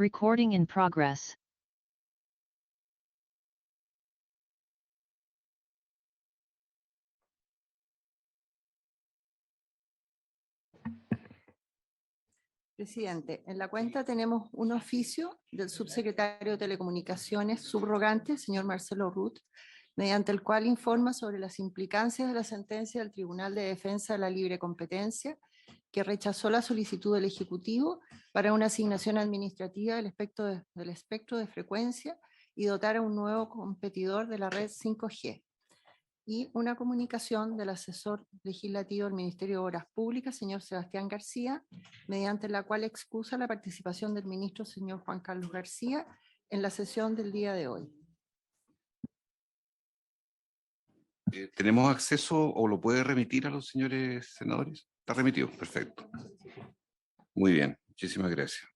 Recording in progress. Presidente, en la cuenta tenemos un oficio del subsecretario de Telecomunicaciones subrogante, señor Marcelo Ruth, mediante el cual informa sobre las implicancias de la sentencia del Tribunal de Defensa de la Libre Competencia, que rechazó la solicitud del Ejecutivo para una asignación administrativa del espectro de frecuencia y dotar a un nuevo competidor de la red 5G. Y una comunicación del asesor legislativo del Ministerio de Obras Públicas, señor Sebastián García, mediante la cual excusa la participación del ministro señor Juan Carlos García en la sesión del día de hoy. ¿Tenemos acceso o lo puede remitir a los señores senadores? ¿Está remitido? Perfecto. Muy bien, muchísimas gracias.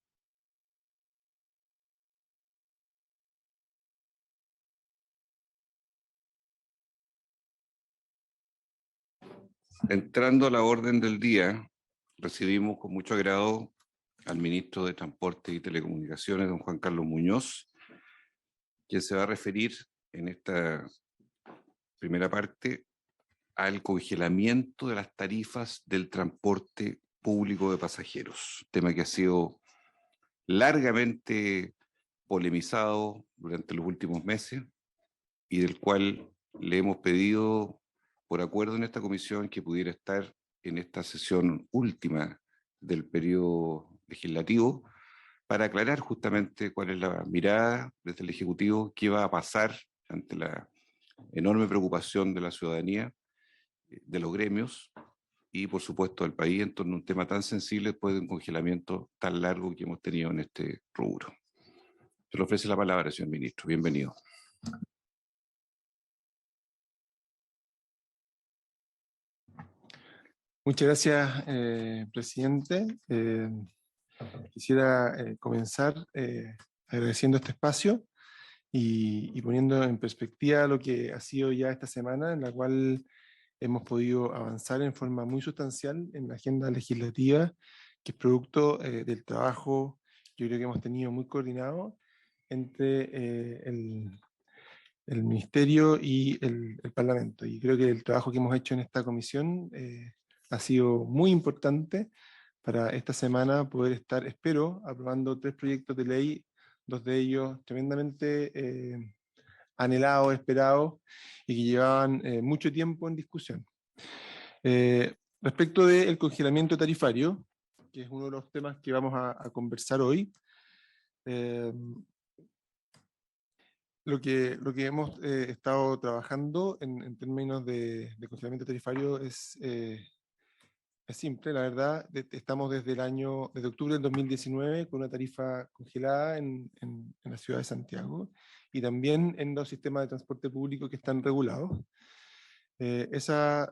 Entrando a la orden del día, recibimos con mucho agrado al ministro de Transporte y Telecomunicaciones, don Juan Carlos Muñoz, quien se va a referir en esta primera parte al congelamiento de las tarifas del transporte público de pasajeros, tema que ha sido largamente polemizado durante los últimos meses y del cual le hemos pedido por acuerdo en esta comisión que pudiera estar en esta sesión última del periodo legislativo para aclarar justamente cuál es la mirada desde el Ejecutivo, qué va a pasar ante la enorme preocupación de la ciudadanía, de los gremios y por supuesto del país en torno a un tema tan sensible después de un congelamiento tan largo que hemos tenido en este rubro. Se le ofrece la palabra, señor ministro. Bienvenido. Muchas gracias, presidente. Quisiera comenzar agradeciendo este espacio y poniendo en perspectiva lo que ha sido ya esta semana, en la cual hemos podido avanzar en forma muy sustancial en la agenda legislativa, que es producto del trabajo, yo creo que hemos tenido muy coordinado entre el Ministerio y el Parlamento. Y creo que el trabajo que hemos hecho en esta comisión ha sido muy importante para esta semana poder estar, espero, aprobando 3 proyectos de ley, 2 de ellos tremendamente anhelados, esperados, y que llevaban mucho tiempo en discusión. Respecto del congelamiento tarifario, que es uno de los temas que vamos a conversar hoy, lo que hemos estado trabajando en términos de congelamiento tarifario es simple, la verdad. Estamos desde octubre del 2019 con una tarifa congelada en la ciudad de Santiago y también en los sistemas de transporte público que están regulados. Ese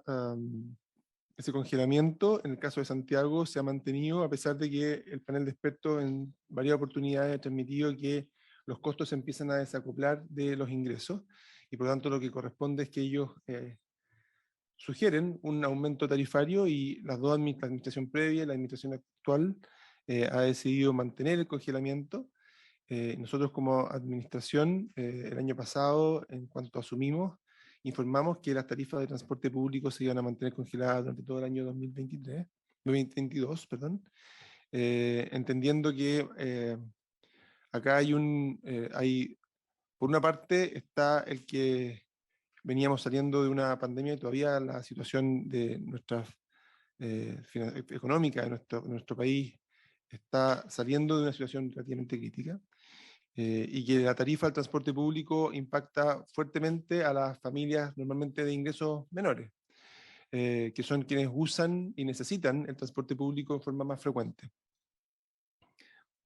congelamiento, en el caso de Santiago, se ha mantenido a pesar de que el panel de expertos en varias oportunidades ha transmitido que los costos se empiezan a desacoplar de los ingresos y por lo tanto lo que corresponde es que ellos sugieren un aumento tarifario y la administración previa y la administración actual ha decidido mantener el congelamiento. Nosotros como administración, el año pasado, en cuanto asumimos, informamos que las tarifas de transporte público se iban a mantener congeladas durante todo el año 2022, perdón, entendiendo que acá por una parte está el que veníamos saliendo de una pandemia y todavía la situación de nuestra económica de nuestro país está saliendo de una situación relativamente crítica. Y que la tarifa del transporte público impacta fuertemente a las familias normalmente de ingresos menores, que son quienes usan y necesitan el transporte público en forma más frecuente.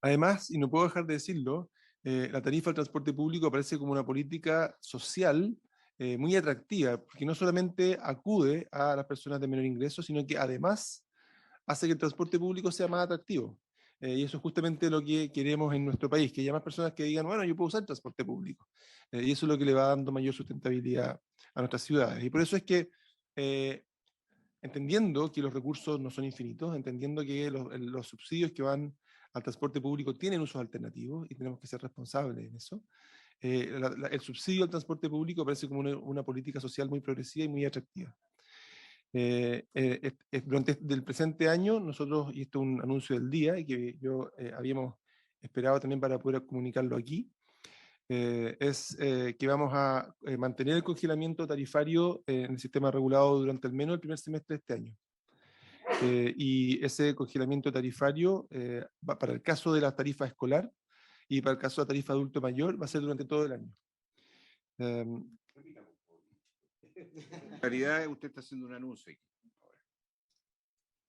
Además, y no puedo dejar de decirlo, la tarifa del transporte público aparece como una política social muy atractiva, porque no solamente acude a las personas de menor ingreso, sino que además hace que el transporte público sea más atractivo. Y eso es justamente lo que queremos en nuestro país, que haya más personas que digan, bueno, yo puedo usar el transporte público. Y eso es lo que le va dando mayor sustentabilidad a nuestras ciudades. Y por eso es que, entendiendo que los recursos no son infinitos, entendiendo que los subsidios que van al transporte público tienen usos alternativos y tenemos que ser responsables en eso. El subsidio al transporte público parece como una política social muy progresiva y muy atractiva. Durante el presente año, nosotros, y esto es un anuncio del día, y que yo habíamos esperado también para poder comunicarlo aquí, es que vamos a mantener el congelamiento tarifario en el sistema regulado durante al menos el primer semestre de este año. Y ese congelamiento tarifario, para el caso de la tarifa escolar y para el caso de la tarifa adulto mayor, va a ser durante todo el año. En realidad, usted está haciendo un anuncio aquí.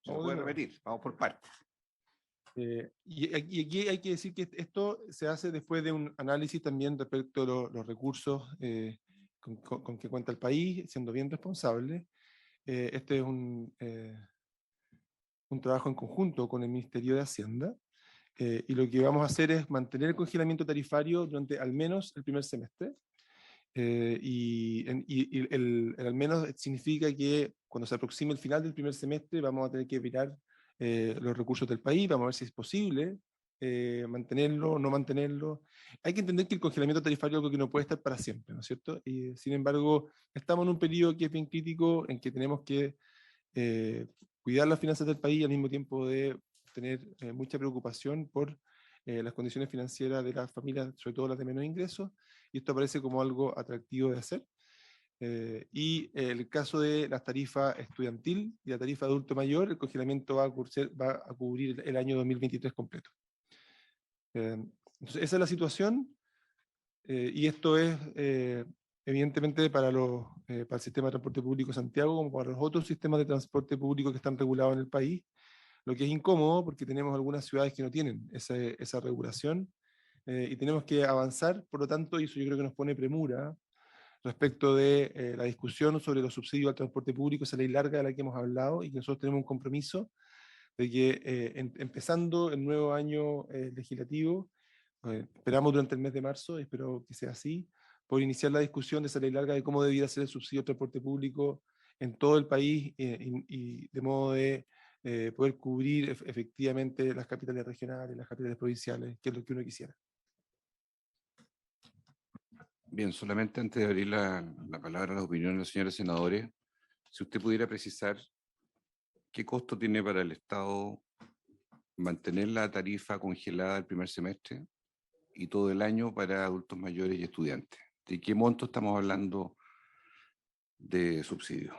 ¿Se lo puede repetir? Vamos por partes. Y aquí hay que decir que esto se hace después de un análisis también respecto a los recursos con que cuenta el país, siendo bien responsable. Este es un trabajo en conjunto con el Ministerio de Hacienda, y lo que vamos a hacer es mantener el congelamiento tarifario durante al menos el primer semestre. El al menos significa que cuando se aproxime el final del primer semestre vamos a tener que mirar los recursos del país, vamos a ver si es posible mantenerlo o no mantenerlo. Hay que entender que el congelamiento tarifario es algo que no puede estar para siempre, ¿no es cierto? Y sin embargo, estamos en un periodo que es bien crítico en que tenemos que cuidar las finanzas del país y al mismo tiempo de tener mucha preocupación por las condiciones financieras de las familias, sobre todo las de menos ingresos, y esto parece como algo atractivo de hacer. Y el caso de las tarifas estudiantil y la tarifa adulto mayor, el congelamiento va a cubrir el año 2023 completo. Entonces, esa es la situación, y esto es evidentemente para el sistema de transporte público de Santiago, como para los otros sistemas de transporte público que están regulados en el país, lo que es incómodo porque tenemos algunas ciudades que no tienen esa regulación, y tenemos que avanzar, por lo tanto, y eso yo creo que nos pone premura respecto de la discusión sobre los subsidios al transporte público, esa ley larga de la que hemos hablado, y que nosotros tenemos un compromiso de que empezando el nuevo año legislativo, esperamos durante el mes de marzo, espero que sea así, por iniciar la discusión de esa ley larga de cómo debiera ser el subsidio al transporte público en todo el país, y de modo de poder cubrir efectivamente las capitales regionales, las capitales provinciales, que es lo que uno quisiera. Bien, solamente antes de abrir la palabra a las opiniones de los señores senadores, si usted pudiera precisar qué costo tiene para el Estado mantener la tarifa congelada el primer semestre y todo el año para adultos mayores y estudiantes. ¿De qué monto estamos hablando de subsidio?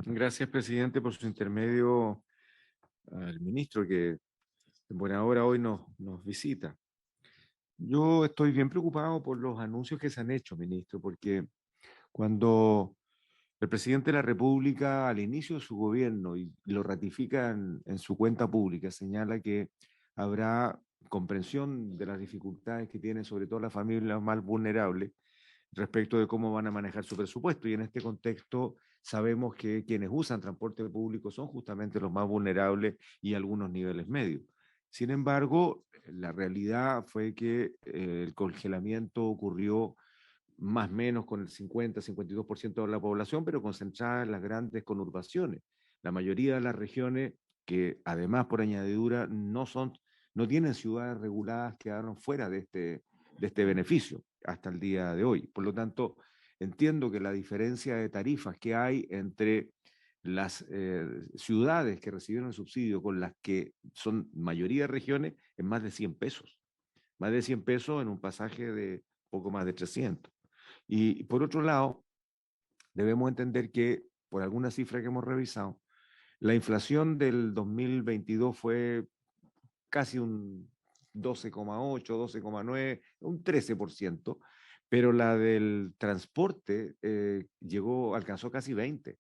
Gracias, presidente, por su intermedio al ministro que en buena hora hoy nos visita. Yo estoy bien preocupado por los anuncios que se han hecho, ministro, porque cuando el presidente de la República, al inicio de su gobierno, y lo ratifica en su cuenta pública, señala que habrá comprensión de las dificultades que tienen sobre todo las familias más vulnerables respecto de cómo van a manejar su presupuesto. Y en este contexto sabemos que quienes usan transporte público son justamente los más vulnerables y algunos niveles medios. Sin embargo, la realidad fue que el congelamiento ocurrió más o menos con el 50-52% de la población, pero concentrada en las grandes conurbaciones. La mayoría de las regiones que además por añadidura no tienen ciudades reguladas, quedaron fuera de este beneficio hasta el día de hoy. Por lo tanto, entiendo que la diferencia de tarifas que hay entre las ciudades que recibieron el subsidio con las que son mayoría de regiones es más de 100 pesos. Más de 100 pesos en un pasaje de poco más de 300. Y por otro lado, debemos entender que, por alguna cifra que hemos revisado, la inflación del 2022 fue casi un 12,8, 12,9, un 13%, pero la del transporte alcanzó casi 20.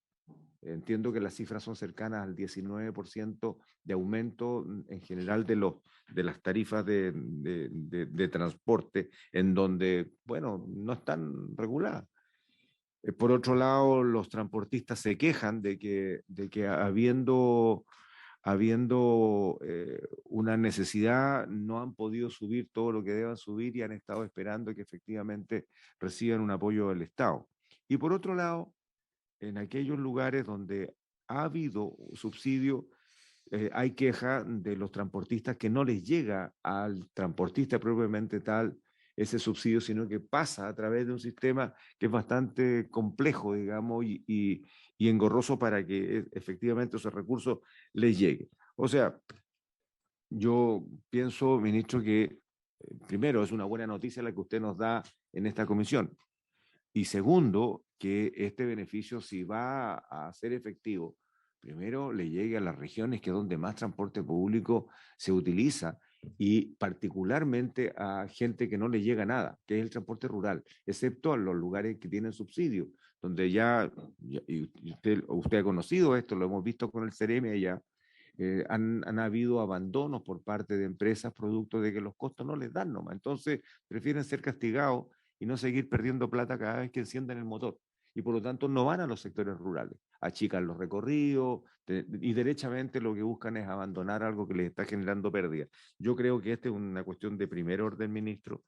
Entiendo que las cifras son cercanas al 19% de aumento en general de las tarifas de transporte, en donde, bueno, no están reguladas. Por otro lado, los transportistas se quejan de que habiendo una necesidad, no han podido subir todo lo que deban subir y han estado esperando que efectivamente reciban un apoyo del Estado. Y por otro lado, en aquellos lugares donde ha habido subsidio, hay queja de los transportistas que no les llega al transportista propiamente tal ese subsidio, sino que pasa a través de un sistema que es bastante complejo, digamos, y engorroso para que efectivamente esos recursos les lleguen. O sea, yo pienso, ministro, que primero es una buena noticia la que usted nos da en esta comisión. Y segundo, que este beneficio, si va a ser efectivo, primero le llegue a las regiones que es donde más transporte público se utiliza y particularmente a gente que no le llega nada, que es el transporte rural, excepto a los lugares que tienen subsidio, donde y usted ha conocido esto, lo hemos visto con el CEREME allá, han habido abandonos por parte de empresas producto de que los costos no les dan nomás. Entonces prefieren ser castigados y no seguir perdiendo plata cada vez que encienden el motor. Y por lo tanto no van a los sectores rurales, achican los recorridos y derechamente lo que buscan es abandonar algo que les está generando pérdida. Yo creo que esta es una cuestión de primer orden, ministro.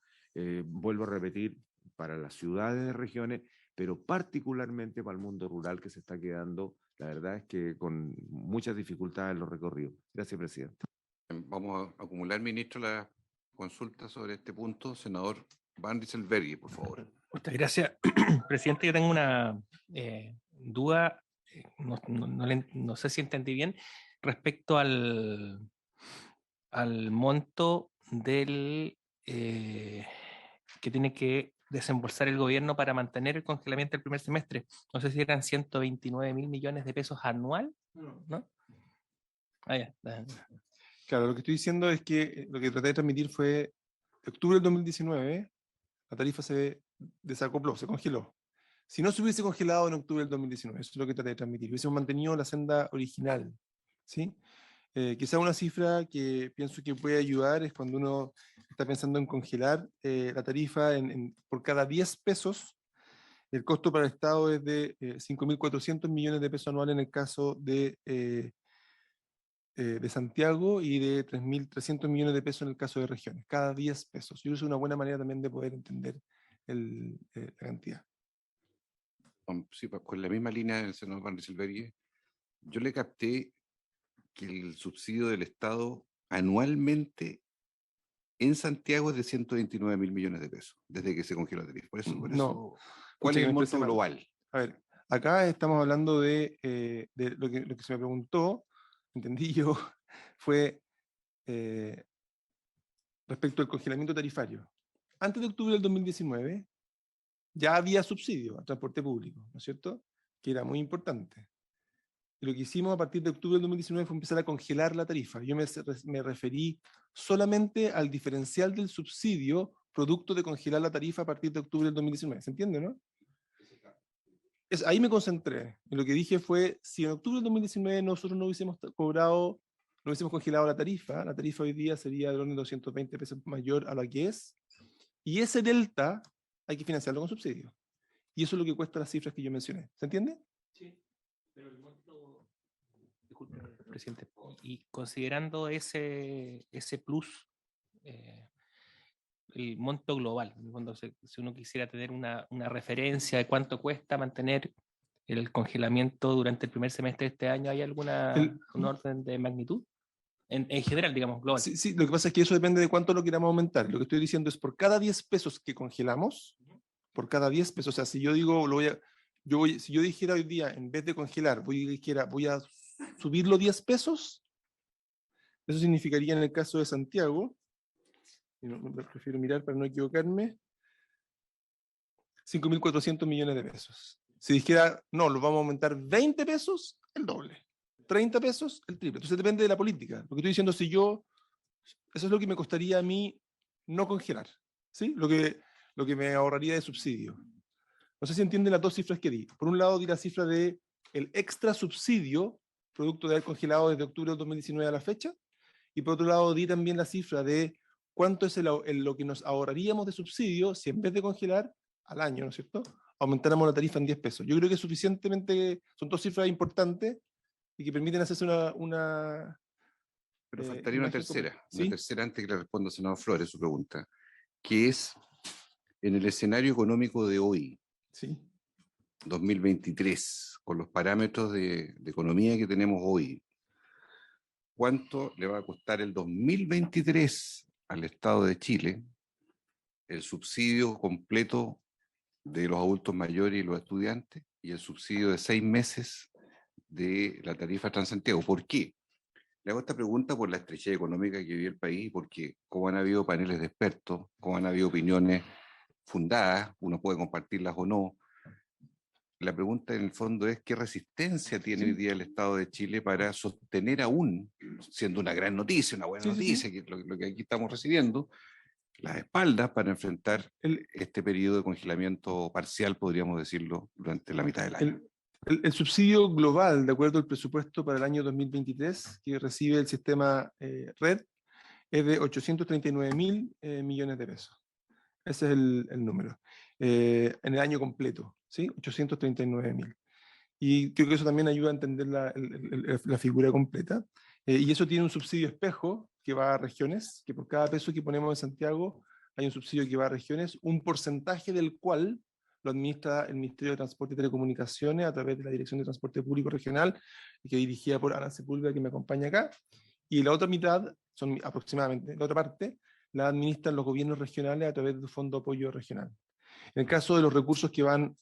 Vuelvo a repetir, para las ciudades de regiones, pero particularmente para el mundo rural que se está quedando, la verdad es que con muchas dificultades en los recorridos. Gracias, presidente. Vamos a acumular, ministro, la consulta sobre este punto. Senador Van Rysselberghi, por favor. Muchas gracias, presidente. Yo tengo una duda, no sé si entendí bien, respecto al monto del que tiene que desembolsar el gobierno para mantener el congelamiento del primer semestre. No sé si eran 129.000 millones de pesos anual, ¿no? Ah, ya. Claro, lo que estoy diciendo es que lo que traté de transmitir fue octubre del 2019, la tarifa se desacopló, se congeló. Si no se hubiese congelado en octubre del 2019, eso es lo que traté de transmitir, hubiésemos mantenido la senda original, ¿sí? Quizá una cifra que pienso que puede ayudar es cuando uno está pensando en congelar la tarifa por cada 10 pesos, el costo para el Estado es de 5.400 millones de pesos anuales en el caso de Santiago y de 3.300 millones de pesos en el caso de regiones, cada 10 pesos. Yo creo que es una buena manera también de poder entender la cantidad. Sí, pues, con la misma línea del senador Van Rysselberghi, yo le capté que el subsidio del Estado anualmente en Santiago es de 129.000 millones de pesos, desde que se congeló la tarifa. Por eso, No. ¿cuál es el monto mal. global? A ver, acá estamos hablando de lo que se me preguntó, entendí yo, fue respecto al congelamiento tarifario. Antes de octubre del 2019, ya había subsidio al transporte público, ¿no es cierto? Que era muy importante. Y lo que hicimos a partir de octubre del 2019 fue empezar a congelar la tarifa. Yo me referí solamente al diferencial del subsidio producto de congelar la tarifa a partir de octubre del 2019. ¿Se entiende, no? Ahí me concentré. Y lo que dije fue, si en octubre del 2019 nosotros no hubiésemos cobrado, no hubiésemos congelado la tarifa hoy día sería de orden de 220 pesos mayor a la que es. Y ese delta hay que financiarlo con subsidio. Y eso es lo que cuesta las cifras que yo mencioné. ¿Se entiende? Sí, pero el monto... Disculpe. presidente. Y considerando ese plus, el monto global, cuando si uno quisiera tener una referencia de cuánto cuesta mantener el congelamiento durante el primer semestre de este año, ¿hay alguna un orden de magnitud? En general, digamos, global. Sí, sí, lo que pasa es que eso depende de cuánto lo queramos aumentar. Lo que estoy diciendo es por cada 10 pesos que congelamos, por cada 10 pesos, o sea, si yo digo, si yo dijera hoy día, en vez de congelar, voy a subirlo 10 pesos, eso significaría en el caso de Santiago, y prefiero mirar para no equivocarme, 5.400 millones de pesos. Si dijera, no, lo vamos a aumentar 20 pesos, el doble. 30 pesos, el triple. Entonces depende de la política. Lo que estoy diciendo, eso es lo que me costaría a mí no congelar, ¿sí? Lo que me ahorraría de subsidio. No sé si entienden las dos cifras que di. Por un lado, di la cifra de el extra subsidio, producto de haber congelado desde octubre del 2019 a la fecha, y por otro lado, di también la cifra de cuánto es lo que nos ahorraríamos de subsidio si en vez de congelar al año, ¿no es cierto?, aumentáramos la tarifa en 10 pesos. Yo creo que son dos cifras importantes y que permiten hacerse una Pero faltaría una imagen tercera, ¿sí? una tercera antes que le responda al senador Flores su pregunta, que es, en el escenario económico de hoy, Sí. 2023, con los parámetros de economía que tenemos hoy, ¿cuánto le va a costar el 2023 al Estado de Chile el subsidio completo de los adultos mayores y los estudiantes y el subsidio de 6 meses de la tarifa Transantiago? ¿Por qué? Le hago esta pregunta por la estrechez económica que vive el país, porque como han habido paneles de expertos, como han habido opiniones fundadas, uno puede compartirlas o no. La pregunta en el fondo es qué resistencia tiene hoy día el Estado de Chile para sostener aún, siendo una gran noticia, una buena noticia, que es lo que aquí estamos recibiendo, las espaldas para enfrentar este periodo de congelamiento parcial, podríamos decirlo, durante la mitad del año. El subsidio global, de acuerdo al presupuesto para el año 2023, que recibe el sistema RED, es de 839.000 millones de pesos. Ese es el número. En el año completo, ¿sí? 839.000. Y creo que eso también ayuda a entender la figura completa. Y eso tiene un subsidio espejo que va a regiones, que por cada peso que ponemos en Santiago hay un subsidio que va a regiones, un porcentaje del cual lo administra el Ministerio de Transporte y Telecomunicaciones a través de la Dirección de Transporte Público Regional, que es dirigida por Ana Sepúlveda, que me acompaña acá. Y la otra mitad, son aproximadamente, la otra parte, la administran los gobiernos regionales a través del Fondo de Apoyo Regional. En el caso de los recursos que van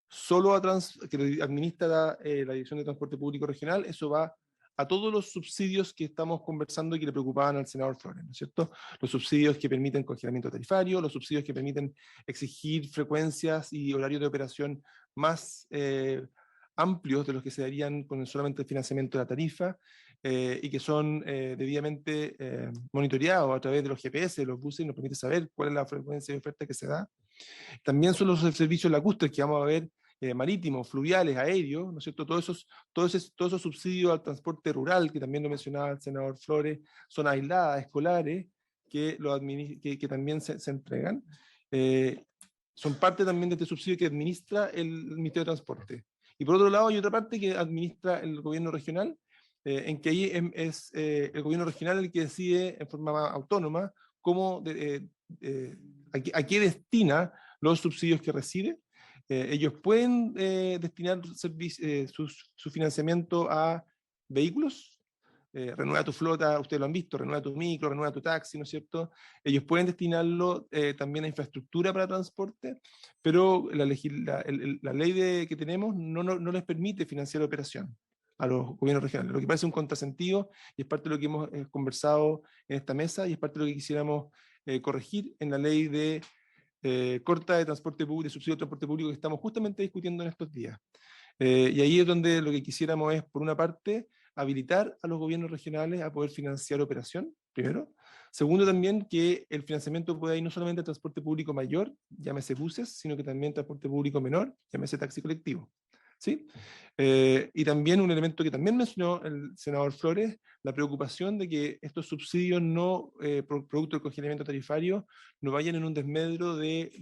solo que administra la Dirección de Transporte Público Regional, eso va a todos los subsidios que estamos conversando y que le preocupaban al senador Flores, ¿no es cierto? Los subsidios que permiten congelamiento tarifario, los subsidios que permiten exigir frecuencias y horarios de operación más amplios de los que se darían con solamente el financiamiento de la tarifa, y que son debidamente monitoreados a través de los GPS, de los buses, y nos permite saber cuál es la frecuencia de oferta que se da. También son los servicios lacustres que vamos a ver, marítimos, fluviales, aéreos, ¿no es cierto? Todos esos subsidios al transporte rural, que también lo mencionaba el senador Flores, son aisladas, escolares, que también se entregan. Son parte también de este subsidio que administra el Ministerio de Transporte. Y por otro lado hay otra parte que administra el gobierno regional, en que ahí es el gobierno regional el que decide en forma autónoma cómo, a qué destina los subsidios que recibe. Ellos pueden destinar su financiamiento a vehículos, renueva tu flota, ustedes lo han visto, renueva tu micro, renueva tu taxi, ¿no es cierto? Ellos pueden destinarlo también a infraestructura para transporte, pero la ley que tenemos no les permite financiar operación a los gobiernos regionales, lo que parece un contrasentido y es parte de lo que hemos conversado en esta mesa y es parte de lo que quisiéramos corregir en la ley de corta de transporte público, de subsidio de transporte público que estamos justamente discutiendo en estos días. Y ahí es donde lo que quisiéramos es, por una parte, habilitar a los gobiernos regionales a poder financiar operación, primero. Segundo, también que el financiamiento pueda ir no solamente al transporte público mayor, llámese buses, sino que también transporte público menor, llámese taxi colectivo. ¿Sí? Y también un elemento que también mencionó el senador Flores, la preocupación de que estos subsidios producto del congelamiento tarifario, no vayan en un desmedro de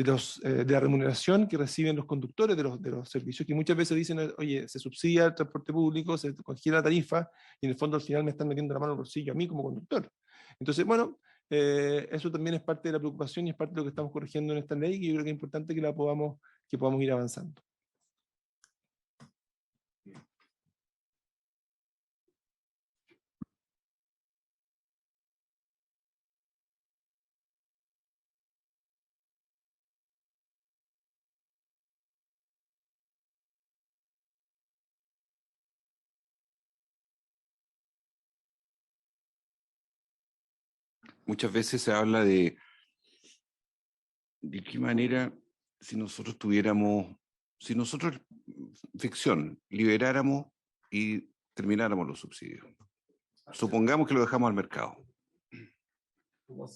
de la remuneración que reciben los conductores de los servicios, que muchas veces dicen, oye, se subsidia el transporte público, se congela la tarifa, y en el fondo al final me están metiendo la mano al bolsillo a mí como conductor. Entonces, bueno, eso también es parte de la preocupación y es parte de lo que estamos corrigiendo en esta ley, y yo creo que es importante que podamos ir avanzando. Muchas veces se habla de qué manera, si nosotros ficción, liberáramos y termináramos los subsidios. Supongamos que lo dejamos al mercado.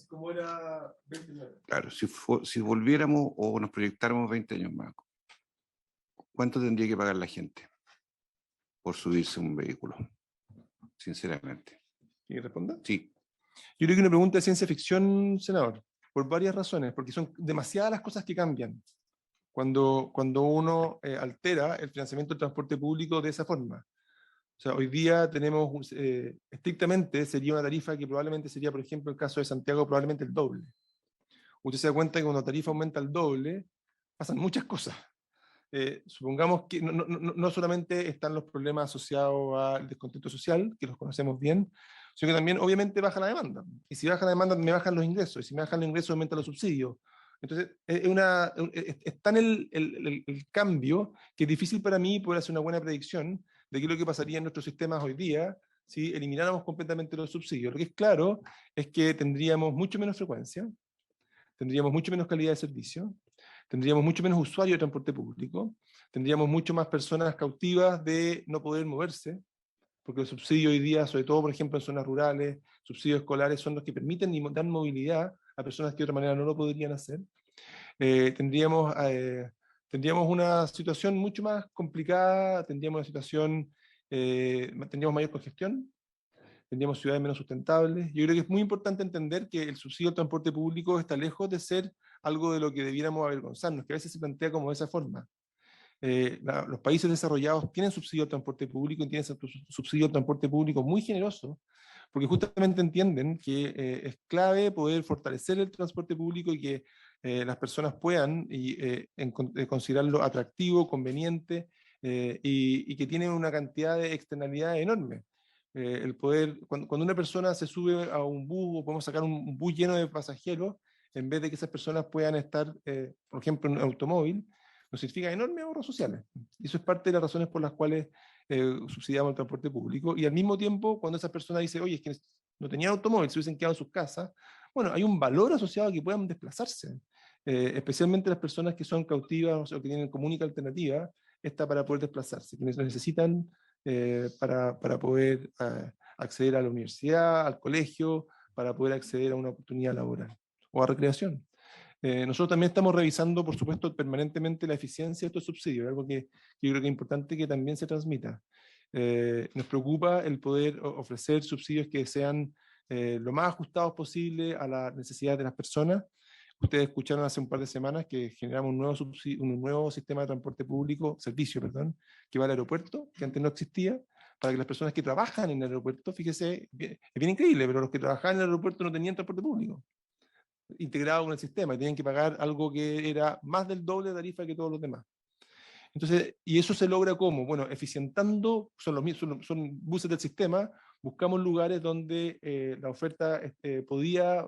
Como era 29. Claro, si volviéramos o nos proyectáramos 20 años más, ¿cuánto tendría que pagar la gente por subirse a un vehículo? Sinceramente. ¿Quiere responder? Sí. Yo creo que una pregunta de ciencia ficción, senador, por varias razones, porque son demasiadas las cosas que cambian cuando uno altera el financiamiento del transporte público de esa forma. O sea, hoy día tenemos, estrictamente, sería una tarifa que probablemente sería, por ejemplo, el caso de Santiago, probablemente el doble. Usted se da cuenta que cuando la tarifa aumenta el doble, pasan muchas cosas. Supongamos que no solamente están los problemas asociados al descontento social, que los conocemos bien, sino que también obviamente baja la demanda. Y si baja la demanda, me bajan los ingresos. Y si me bajan los ingresos, aumentan los subsidios. Entonces, es tan el cambio que es difícil para mí poder hacer una buena predicción de qué es lo que pasaría en nuestros sistemas hoy día si elimináramos completamente los subsidios. Lo que es claro es que tendríamos mucho menos frecuencia, tendríamos mucho menos calidad de servicio, tendríamos mucho menos usuarios de transporte público, tendríamos mucho más personas cautivas de no poder moverse, porque los subsidios hoy día, sobre todo, por ejemplo, en zonas rurales, subsidios escolares, son los que permiten y dan movilidad a personas que de otra manera no lo podrían hacer. Tendríamos una situación mucho más complicada, tendríamos mayor congestión, tendríamos ciudades menos sustentables. Yo creo que es muy importante entender que el subsidio al transporte público está lejos de ser algo de lo que debiéramos avergonzarnos, que a veces se plantea como de esa forma. Los países desarrollados tienen subsidio al transporte público y tienen subsidio al transporte público muy generoso, porque justamente entienden que es clave poder fortalecer el transporte público y que las personas puedan considerarlo atractivo, conveniente y que tiene una cantidad de externalidades enormes. El poder, cuando una persona se sube a un bus o podemos sacar un bus lleno de pasajeros, en vez de que esas personas puedan estar, por ejemplo, en un automóvil, nos significa enormes ahorros sociales. Y eso es parte de las razones por las cuales subsidiamos el transporte público. Y al mismo tiempo, cuando esa persona dice, oye, es que no tenían automóvil, se hubiesen quedado en sus casas, bueno, hay un valor asociado a que puedan desplazarse. Especialmente las personas que son cautivas o que tienen como única alternativa esta para poder desplazarse, quienes lo necesitan para poder acceder a la universidad, al colegio, para poder acceder a una oportunidad laboral o a recreación. Nosotros también estamos revisando, por supuesto, permanentemente la eficiencia de estos subsidios, algo que yo creo que es importante que también se transmita. Nos preocupa el poder ofrecer subsidios que sean lo más ajustados posible a las necesidades de las personas. Ustedes escucharon hace un par de semanas que generamos un nuevo sistema de transporte público, servicio, perdón, que va al aeropuerto, que antes no existía, para que las personas que trabajan en el aeropuerto, fíjese, es bien increíble, pero los que trabajaban en el aeropuerto no tenían transporte público integrado con el sistema y tenían que pagar algo que era más del doble de tarifa que todos los demás. Entonces, ¿y eso se logra cómo? Bueno, eficientando, son buses del sistema, buscamos lugares donde la oferta podía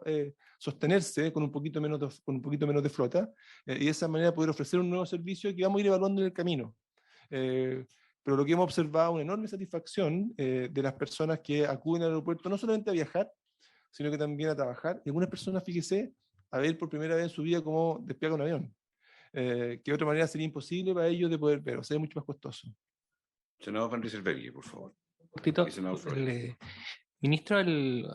sostenerse con un poquito menos de flota y de esa manera poder ofrecer un nuevo servicio que vamos a ir evaluando en el camino. Pero lo que hemos observado es una enorme satisfacción de las personas que acuden al aeropuerto, no solamente a viajar, sino que también a trabajar. Y algunas personas, fíjese, a ver por primera vez en su vida cómo despega un avión. Que de otra manera sería imposible para ellos de poder ver, o sea, es mucho más costoso. Senador Van Rysselberghe, por favor. Cortito, ministro,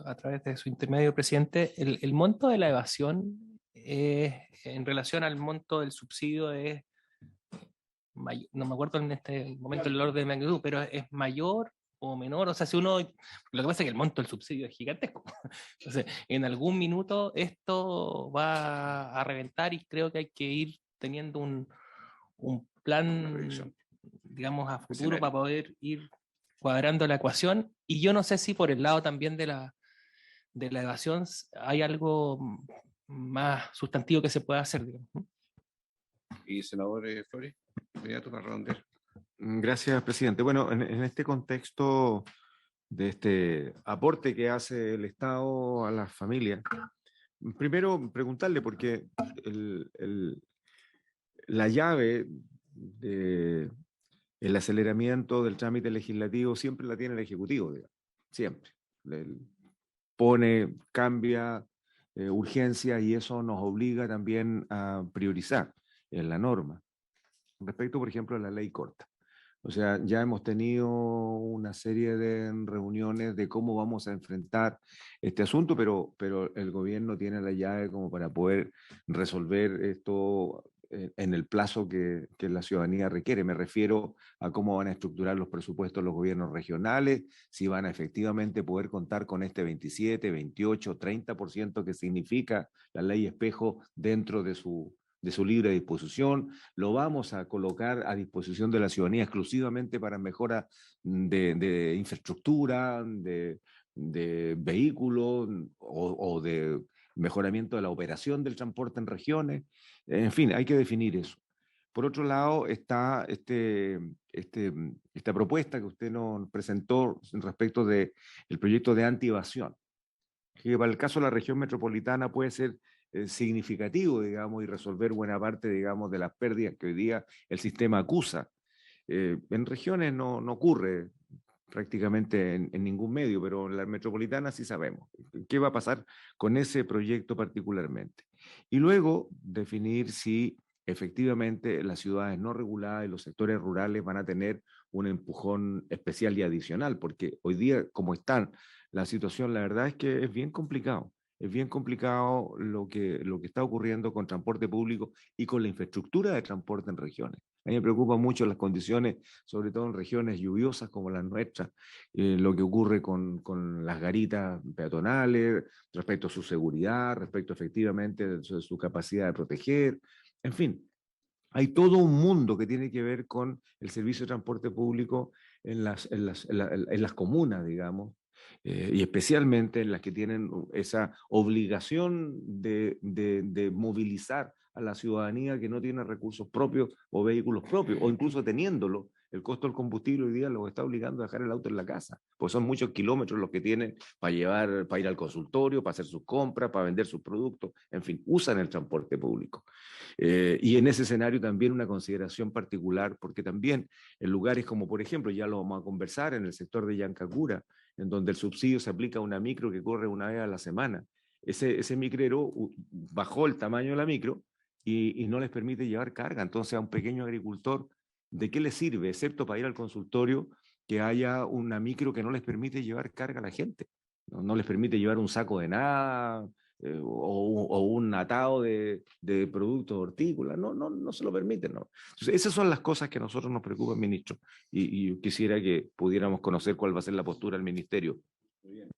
a través de su intermedio presidente, el monto de la evasión en relación al monto del subsidio no me acuerdo en este momento el orden de magnitud, pero es mayor, o menor, o sea, si uno, lo que pasa es que el monto del subsidio es gigantesco, entonces en algún minuto esto va a reventar y creo que hay que ir teniendo un Una plan, proyección. digamos, a futuro Escenario. para poder ir cuadrando la ecuación, y yo no sé si por el lado también de la evasión hay algo más sustantivo que se pueda hacer, digamos, ¿no? Y senador Flores, inmediato para redondear. Gracias, presidente. Bueno, en este contexto de este aporte que hace el Estado a las familias, primero preguntarle, porque la llave del aceleramiento del trámite legislativo siempre la tiene el Ejecutivo, digamos, siempre. Pone, cambia, urgencia, y eso nos obliga también a priorizar en la norma. Respecto, por ejemplo, a la ley corta. O sea, ya hemos tenido una serie de reuniones de cómo vamos a enfrentar este asunto, pero el gobierno tiene la llave como para poder resolver esto en el plazo que la ciudadanía requiere. Me refiero a cómo van a estructurar los presupuestos los gobiernos regionales, si van a efectivamente poder contar con este 27, 28, 30% que significa la ley espejo dentro de su libre disposición. Lo vamos a colocar a disposición de la ciudadanía exclusivamente para mejora de infraestructura, de vehículos o de mejoramiento de la operación del transporte en regiones. En fin, hay que definir eso. Por otro lado, está esta propuesta que usted nos presentó respecto del proyecto de anti-evasión, que para el caso de la región metropolitana puede ser significativo, digamos, y resolver buena parte, digamos, de las pérdidas que hoy día el sistema acusa. En regiones no ocurre prácticamente en ningún medio, pero en la metropolitana sí sabemos qué va a pasar con ese proyecto particularmente. Y luego definir si efectivamente las ciudades no reguladas y los sectores rurales van a tener un empujón especial y adicional, porque hoy día, como están la situación, la verdad es que es bien complicado. Es bien complicado lo que está ocurriendo con transporte público y con la infraestructura de transporte en regiones. A mí me preocupan mucho las condiciones, sobre todo en regiones lluviosas como las nuestras, lo que ocurre con las garitas peatonales, respecto a su seguridad, respecto efectivamente de su capacidad de proteger. En fin, hay todo un mundo que tiene que ver con el servicio de transporte público en las comunas, digamos, y especialmente en las que tienen esa obligación de movilizar a la ciudadanía que no tiene recursos propios o vehículos propios, o incluso teniéndolo. El costo del combustible hoy día los está obligando a dejar el auto en la casa, pues son muchos kilómetros los que tienen para ir al consultorio, para hacer sus compras, para vender sus productos, en fin, usan el transporte público. Y en ese escenario también una consideración particular, porque también en lugares como, por ejemplo, ya lo vamos a conversar, en el sector de Yancagura, en donde el subsidio se aplica a una micro que corre una vez a la semana, ese micrero bajó el tamaño de la micro y no les permite llevar carga. Entonces a un pequeño agricultor, ¿de qué le sirve, excepto para ir al consultorio, que haya una micro que no les permite llevar carga a la gente? No les permite llevar un saco de nada, o un atado de productos hortícolas, no se lo permiten, ¿no? Entonces, esas son las cosas que a nosotros nos preocupan, ministro, y quisiera que pudiéramos conocer cuál va a ser la postura del ministerio. Muy bien.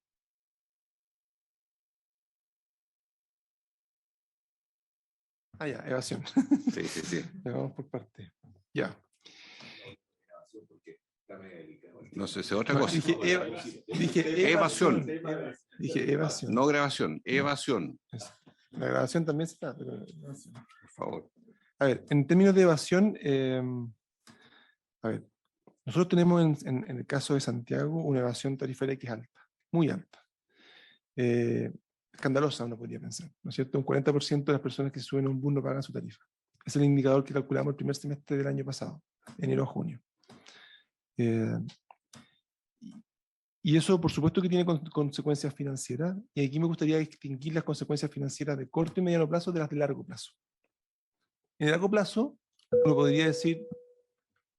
Ah, ya, evasión. Sí. Vamos por parte. Ya. No sé, es otra No, cosa. dije Evasión. Dije evasión. No grabación, evasión. La grabación también está, pero evasión. Por favor. A ver, en términos de evasión, a ver, nosotros tenemos en el caso de Santiago una evasión tarifaria que es alta, muy alta. Escandalosa, uno podría pensar, ¿no es cierto? Un 40% de las personas que suben a un bus no pagan su tarifa. Es el indicador que calculamos el primer semestre del año pasado, enero a junio. Y eso, por supuesto, que tiene consecuencias financieras, y aquí me gustaría distinguir las consecuencias financieras de corto y mediano plazo de las de largo plazo. En el largo plazo, uno podría decir,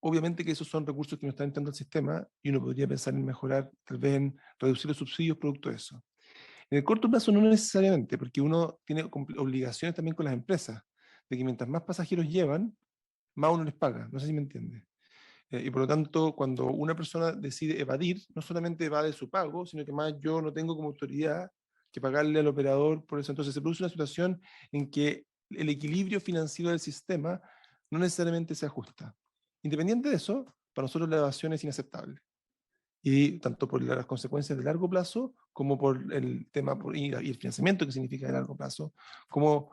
obviamente que esos son recursos que no están entrando al sistema, y uno podría pensar en mejorar, tal vez en reducir los subsidios producto de eso. En el corto plazo no necesariamente, porque uno tiene obligaciones también con las empresas, de que mientras más pasajeros llevan, más uno les paga. No sé si me entiende. Y por lo tanto, cuando una persona decide evadir, no solamente evade su pago, sino que más yo no tengo como autoridad que pagarle al operador por eso. Entonces se produce una situación en que el equilibrio financiero del sistema no necesariamente se ajusta. Independiente de eso, para nosotros la evasión es inaceptable. Y tanto por las consecuencias de largo plazo, como por el tema y el financiamiento que significa de largo plazo, como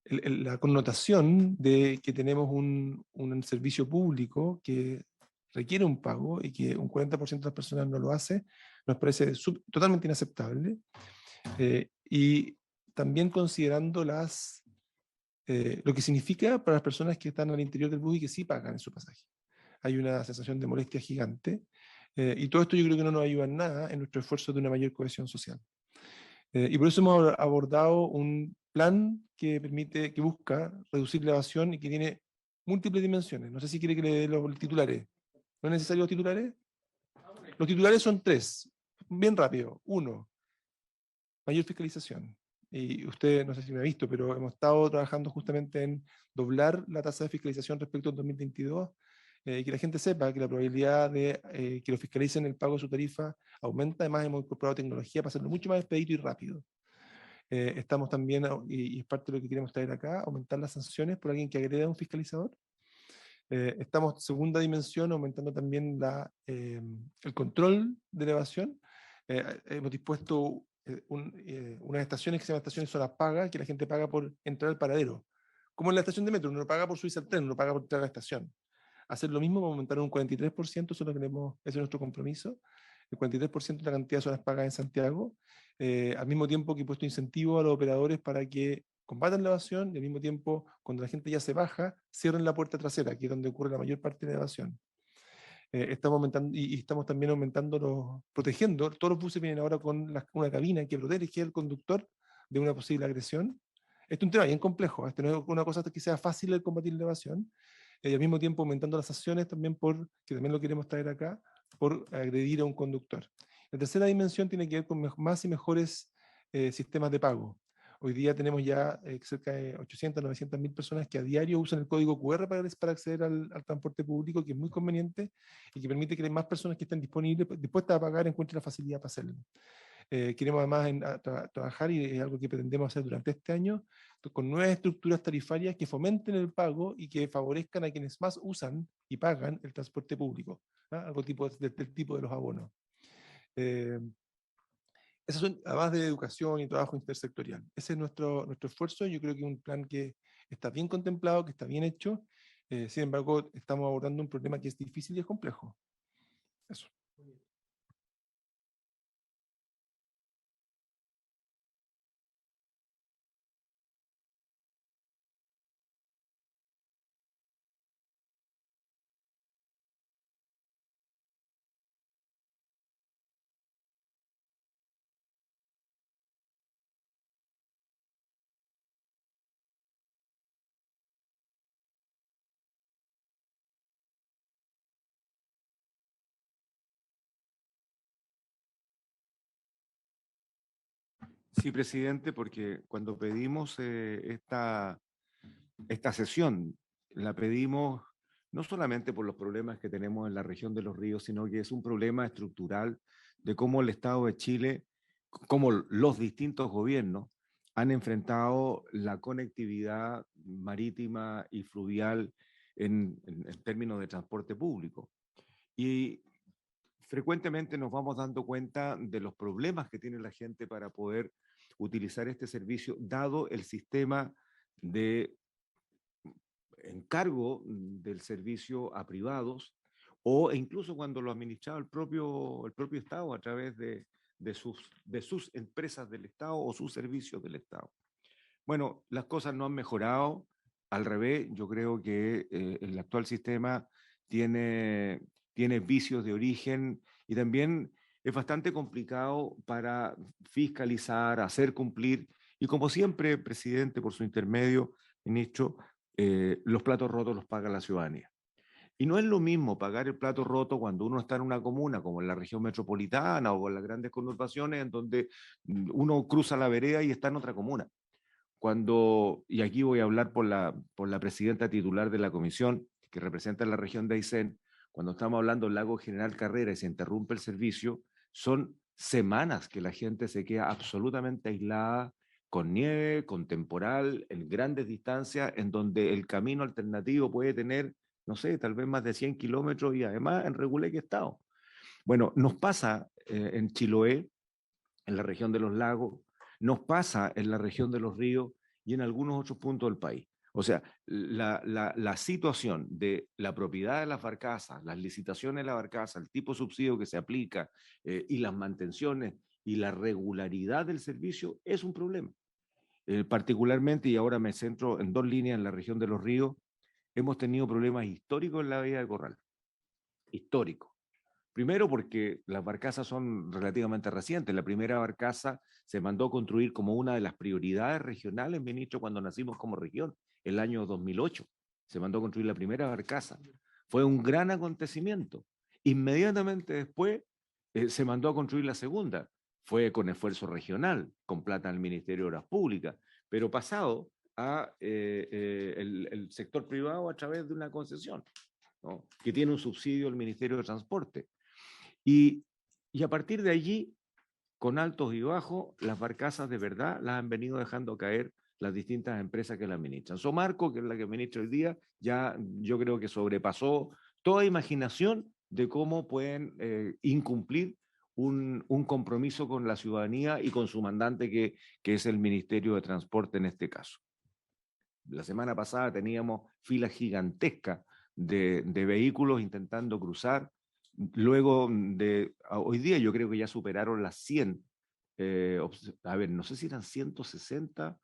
la connotación de que tenemos un servicio público que requiere un pago y que un 40% de las personas no lo hace, nos parece totalmente inaceptable. Y también considerando lo que significa para las personas que están al interior del bus y que sí pagan en su pasaje. Hay una sensación de molestia gigante, y todo esto yo creo que no nos ayuda en nada en nuestro esfuerzo de una mayor cohesión social. Y por eso hemos abordado un plan que busca reducir la evasión y que tiene múltiples dimensiones. No sé si quiere que le dé los titulares. ¿No es necesario los titulares? Los titulares son 3, bien rápido. 1, mayor fiscalización. Y usted, no sé si me ha visto, pero hemos estado trabajando justamente en doblar la tasa de fiscalización respecto al 2022, y que la gente sepa que la probabilidad de que lo fiscalicen el pago de su tarifa aumenta. Además, hemos incorporado tecnología para hacerlo mucho más expedito y rápido. Estamos también, y es parte de lo que queremos traer acá, aumentar las sanciones por alguien que agrede a un fiscalizador. Estamos, segunda dimensión, aumentando también el control de la evasión. Hemos dispuesto unas estaciones que se llaman estaciones zonas pagas, que la gente paga por entrar al paradero. Como en la estación de metro, uno no paga por subirse al tren, uno paga por entrar a la estación. Hacer lo mismo, aumentar un 43%, eso ese es nuestro compromiso. El 43% de la cantidad de zonas pagas en Santiago, al mismo tiempo que he puesto incentivos a los operadores para que combatan la evasión y al mismo tiempo, cuando la gente ya se baja, cierren la puerta trasera, que es donde ocurre la mayor parte de la evasión. Estamos aumentando y estamos también protegiendo. Todos los buses vienen ahora con una cabina que protege al conductor de una posible agresión. Este es un tema bien complejo. Este no es una cosa que sea fácil de combatir la evasión. Y al mismo tiempo aumentando las sanciones también que también lo queremos traer acá, por agredir a un conductor. La tercera dimensión tiene que ver con más y mejores sistemas de pago. Hoy día tenemos ya cerca de 800, 900 mil personas que a diario usan el código QR para acceder al transporte público, que es muy conveniente y que permite que más personas que estén dispuestas a pagar encuentren la facilidad para hacerlo. Queremos además trabajar, y es algo que pretendemos hacer durante este año, con nuevas estructuras tarifarias que fomenten el pago y que favorezcan a quienes más usan y pagan el transporte público, ¿ah? Algo del tipo de los abonos. Esas son, además de educación y trabajo intersectorial. Ese es nuestro esfuerzo. Yo creo que es un plan que está bien contemplado, que está bien hecho. Sin embargo, estamos abordando un problema que es difícil y es complejo. Eso. Sí, presidente, porque cuando pedimos esta sesión, la pedimos no solamente por los problemas que tenemos en la región de los ríos, sino que es un problema estructural de cómo el Estado de Chile, cómo los distintos gobiernos han enfrentado la conectividad marítima y fluvial en términos de transporte público. Y frecuentemente nos vamos dando cuenta de los problemas que tiene la gente para poder utilizar este servicio, dado el sistema de encargo del servicio a privados, o incluso cuando lo administraba el propio Estado a través de sus empresas del Estado o sus servicios del Estado. Bueno, las cosas no han mejorado, al revés, yo creo que el actual sistema tiene vicios de origen y también es bastante complicado para fiscalizar, hacer cumplir, y como siempre, presidente, por su intermedio, ministro, los platos rotos los paga la ciudadanía. Y no es lo mismo pagar el plato roto cuando uno está en una comuna, como en la región metropolitana o en las grandes conurbaciones, en donde uno cruza la vereda y está en otra comuna. y aquí voy a hablar por la presidenta titular de la comisión que representa la región de Aysén, cuando estamos hablando del lago General Carrera y se interrumpe el servicio, son semanas que la gente se queda absolutamente aislada, con nieve, con temporal, en grandes distancias, en donde el camino alternativo puede tener, no sé, tal vez más de 100 kilómetros y además en regular estado. Bueno, nos pasa en Chiloé, en la región de los lagos, nos pasa en la región de los ríos y en algunos otros puntos del país. O sea, la situación de la propiedad de las barcazas, las licitaciones de la barcaza, el tipo de subsidio que se aplica y las mantenciones y la regularidad del servicio es un problema. Particularmente, y ahora me centro en dos líneas en la región de los ríos, hemos tenido problemas históricos en la bahía de Corral. Históricos. Primero porque las barcazas son relativamente recientes. La primera barcaza se mandó a construir como una de las prioridades regionales, ministro, cuando nacimos como región, el año 2008. Se mandó a construir la primera barcaza. Fue un gran acontecimiento. Inmediatamente después se mandó a construir la segunda. Fue con esfuerzo regional, con plata del Ministerio de Obras Públicas, pero pasado a el sector privado a través de una concesión, ¿no? Que tiene un subsidio del Ministerio de Transporte. Y a partir de allí, con altos y bajos, las barcazas de verdad las han venido dejando caer las distintas empresas que la administran. Somarco, que es la que administra hoy día, ya yo creo que sobrepasó toda imaginación de cómo pueden incumplir un compromiso con la ciudadanía y con su mandante, que es el Ministerio de Transporte en este caso. La semana pasada teníamos filas gigantescas de vehículos intentando cruzar. Luego hoy día yo creo que ya superaron las 100, a ver, no sé si eran 160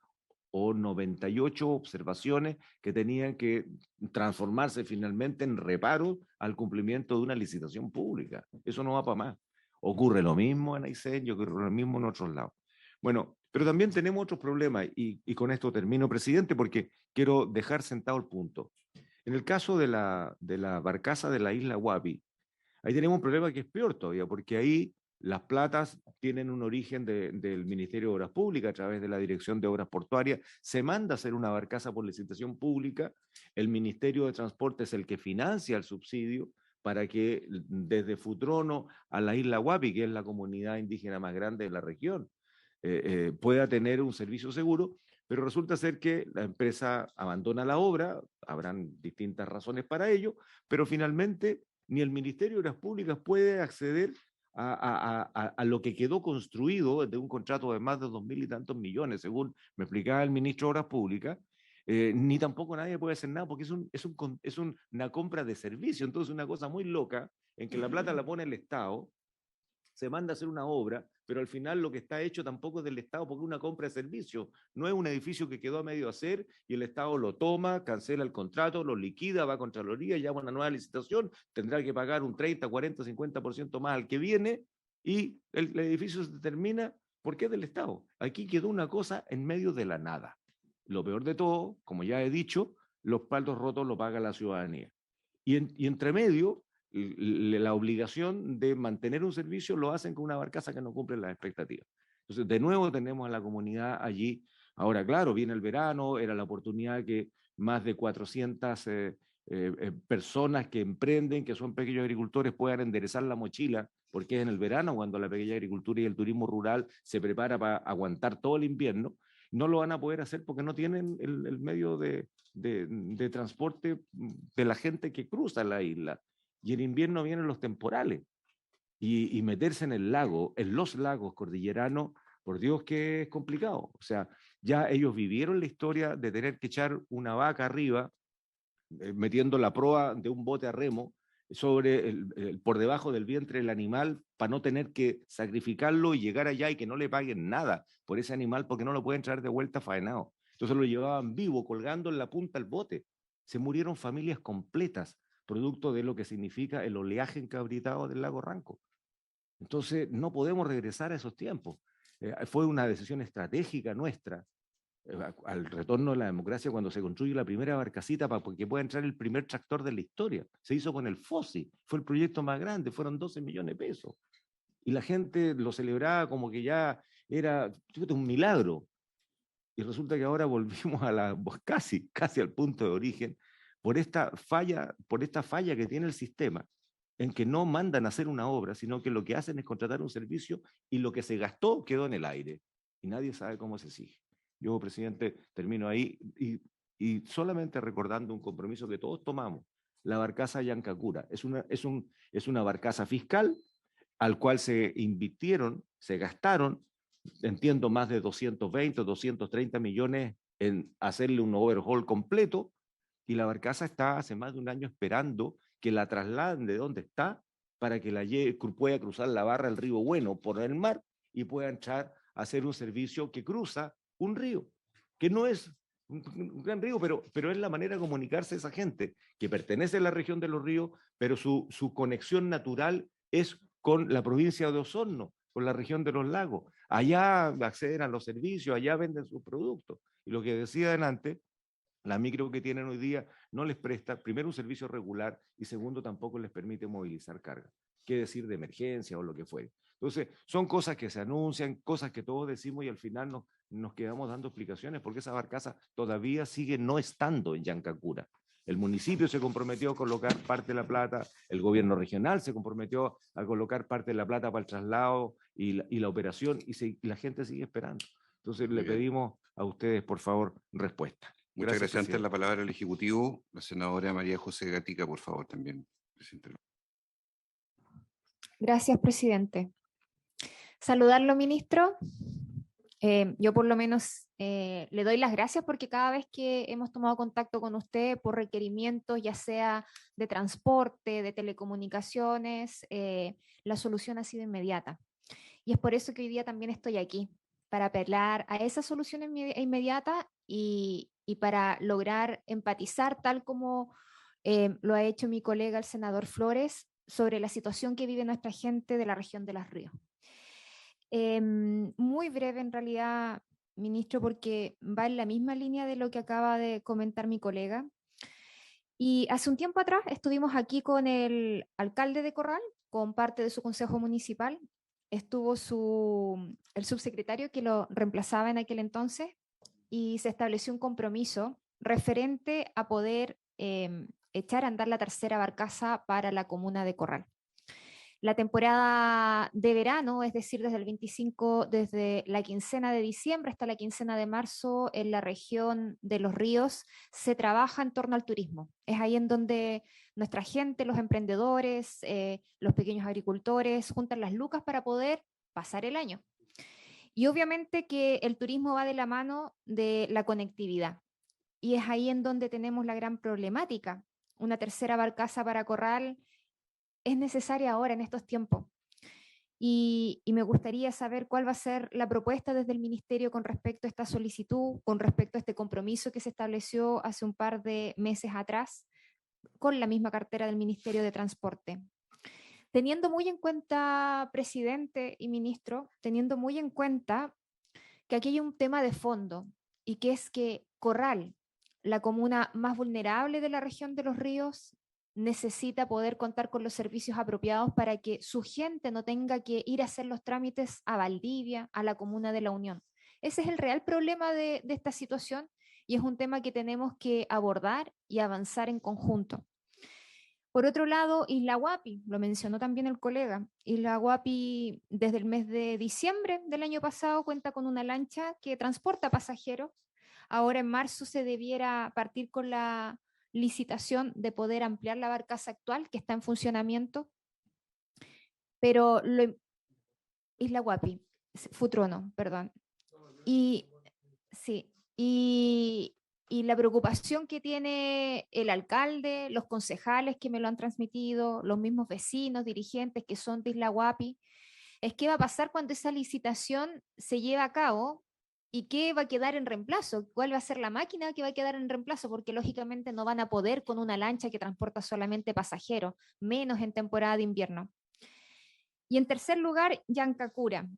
o 98 observaciones que tenían que transformarse finalmente en reparo al cumplimiento de una licitación pública. Eso no va para más. Ocurre lo mismo en Aysén y ocurre lo mismo en otros lados. Bueno, pero también tenemos otros problemas y con esto termino, presidente, porque quiero dejar sentado el punto. En el caso de la barcaza de la isla Guapi, ahí tenemos un problema que es peor todavía, porque ahí las platas tienen un origen del Ministerio de Obras Públicas a través de la Dirección de Obras Portuarias. Se manda a hacer una barcaza por licitación pública. El Ministerio de Transporte es el que financia el subsidio para que desde Futrono a la isla Guapi, que es la comunidad indígena más grande de la región, pueda tener un servicio seguro. Pero resulta ser que la empresa abandona la obra, habrán distintas razones para ello, pero finalmente ni el Ministerio de Obras Públicas puede acceder a lo que quedó construido de un contrato de más de 2.000 y tantos millones, según me explicaba el ministro de Obras Públicas, ni tampoco nadie puede hacer nada porque es una compra de servicio. Entonces, una cosa muy loca en que la plata la pone el Estado, se manda a hacer una obra, pero al final lo que está hecho tampoco es del Estado porque es una compra de servicio. No es un edificio que quedó a medio hacer y el Estado lo toma, cancela el contrato, lo liquida, va a Contraloría, llama una nueva licitación, tendrá que pagar un 30, 40, 50% más al que viene y el edificio se termina porque es del Estado. Aquí quedó una cosa en medio de la nada. Lo peor de todo, como ya he dicho, los platos rotos lo paga la ciudadanía. Y entre medio, la obligación de mantener un servicio lo hacen con una barcaza que no cumple las expectativas. Entonces, de nuevo tenemos a la comunidad allí. Ahora, claro, viene el verano, era la oportunidad que más de 400 personas que emprenden, que son pequeños agricultores, puedan enderezar la mochila, porque es en el verano cuando la pequeña agricultura y el turismo rural se prepara para aguantar todo el invierno. No lo van a poder hacer porque no tienen el medio de transporte de la gente que cruza la isla. Y en invierno vienen los temporales. Y meterse en el lago, en los lagos cordilleranos, por Dios que es complicado. O sea, ya ellos vivieron la historia de tener que echar una vaca arriba, metiendo la proa de un bote a remo sobre por debajo del vientre del animal para no tener que sacrificarlo y llegar allá y que no le paguen nada por ese animal porque no lo pueden traer de vuelta faenado. Entonces lo llevaban vivo, colgando en la punta del bote. Se murieron familias completas, producto de lo que significa el oleaje encabritado del lago Ranco. Entonces no podemos regresar a esos tiempos. Fue una decisión estratégica nuestra al retorno de la democracia cuando se construye la primera barcacita para que pueda entrar el primer tractor de la historia. Se hizo con el FOSI, fue el proyecto más grande, fueron 12 millones de pesos. Y la gente lo celebraba como que ya era un milagro. Y resulta que ahora volvimos a casi al punto de origen por esta falla que tiene el sistema, en que no mandan a hacer una obra, sino que lo que hacen es contratar un servicio y lo que se gastó quedó en el aire. Y nadie sabe cómo se sigue. Yo, presidente, termino ahí y solamente recordando un compromiso que todos tomamos. La barcaza Yancacura es una barcaza fiscal al cual se invirtieron, se gastaron, entiendo, más de 220 o 230 millones en hacerle un overhaul completo, y la barcaza está hace más de un año esperando que la trasladen de donde está para que pueda cruzar la barra del río Bueno por el mar y pueda entrar a hacer un servicio que cruza un río, que no es un gran río, pero es la manera de comunicarse a esa gente que pertenece a la región de los ríos, pero su conexión natural es con la provincia de Osorno, con la región de los lagos. Allá acceden a los servicios, allá venden sus productos. Y lo que decía adelante, la micro que tienen hoy día no les presta, primero, un servicio regular y segundo, tampoco les permite movilizar carga. ¿Qué decir de emergencia o lo que fuere? Entonces, son cosas que se anuncian, cosas que todos decimos y al final nos quedamos dando explicaciones porque esa barcaza todavía sigue no estando en Yancacura. El municipio se comprometió a colocar parte de la plata, el gobierno regional se comprometió a colocar parte de la plata para el traslado y la operación y la gente sigue esperando. Entonces, le pedimos a ustedes, por favor, respuesta. Muchas gracias. Antes presidente. la palabra al Ejecutivo, la senadora María José Gatica, por favor, también, presidente. Gracias, presidente. Saludarlo, ministro. Yo por lo menos le doy las gracias porque cada vez que hemos tomado contacto con usted por requerimientos, ya sea de transporte, de telecomunicaciones, la solución ha sido inmediata. Y es por eso que hoy día también estoy aquí, para apelar a esa solución inmediata y para lograr empatizar, tal como lo ha hecho mi colega el senador Flores, sobre la situación que vive nuestra gente de la región de Los Ríos. Muy breve en realidad, ministro, porque va en la misma línea de lo que acaba de comentar mi colega. Y hace un tiempo atrás estuvimos aquí con el alcalde de Corral, con parte de su consejo municipal. Estuvo el subsecretario que lo reemplazaba en aquel entonces y se estableció un compromiso referente a poder echar a andar la tercera barcaza para la comuna de Corral. La temporada de verano, es decir, desde la quincena de diciembre hasta la quincena de marzo, en la región de Los Ríos, se trabaja en torno al turismo. Es ahí en donde nuestra gente, los emprendedores, los pequeños agricultores, juntan las lucas para poder pasar el año. Y obviamente que el turismo va de la mano de la conectividad. Y es ahí en donde tenemos la gran problemática. Una tercera barcaza para Corral es necesaria ahora en estos tiempos. Y me gustaría saber cuál va a ser la propuesta desde el Ministerio con respecto a esta solicitud, con respecto a este compromiso que se estableció hace un par de meses atrás con la misma cartera del Ministerio de Transporte. Teniendo muy en cuenta, presidente y ministro, teniendo muy en cuenta que aquí hay un tema de fondo y que es que Corral, la comuna más vulnerable de la región de Los Ríos, necesita poder contar con los servicios apropiados para que su gente no tenga que ir a hacer los trámites a Valdivia, a la comuna de La Unión. Ese es el real problema de esta situación y es un tema que tenemos que abordar y avanzar en conjunto. Por otro lado, Isla Huapi, lo mencionó también el colega, Isla Huapi desde el mes de diciembre del año pasado cuenta con una lancha que transporta pasajeros. Ahora en marzo se debiera partir con la licitación de poder ampliar la barcaza actual que está en funcionamiento, pero Isla Huapi, Futrono, perdón. Y sí, y la preocupación que tiene el alcalde, los concejales que me lo han transmitido, los mismos vecinos, dirigentes que son de Isla Huapi, es qué va a pasar cuando esa licitación se lleve a cabo y qué va a quedar en reemplazo, cuál va a ser la máquina que va a quedar en reemplazo, porque lógicamente no van a poder con una lancha que transporta solamente pasajeros, menos en temporada de invierno. Y en tercer lugar, Yancacura.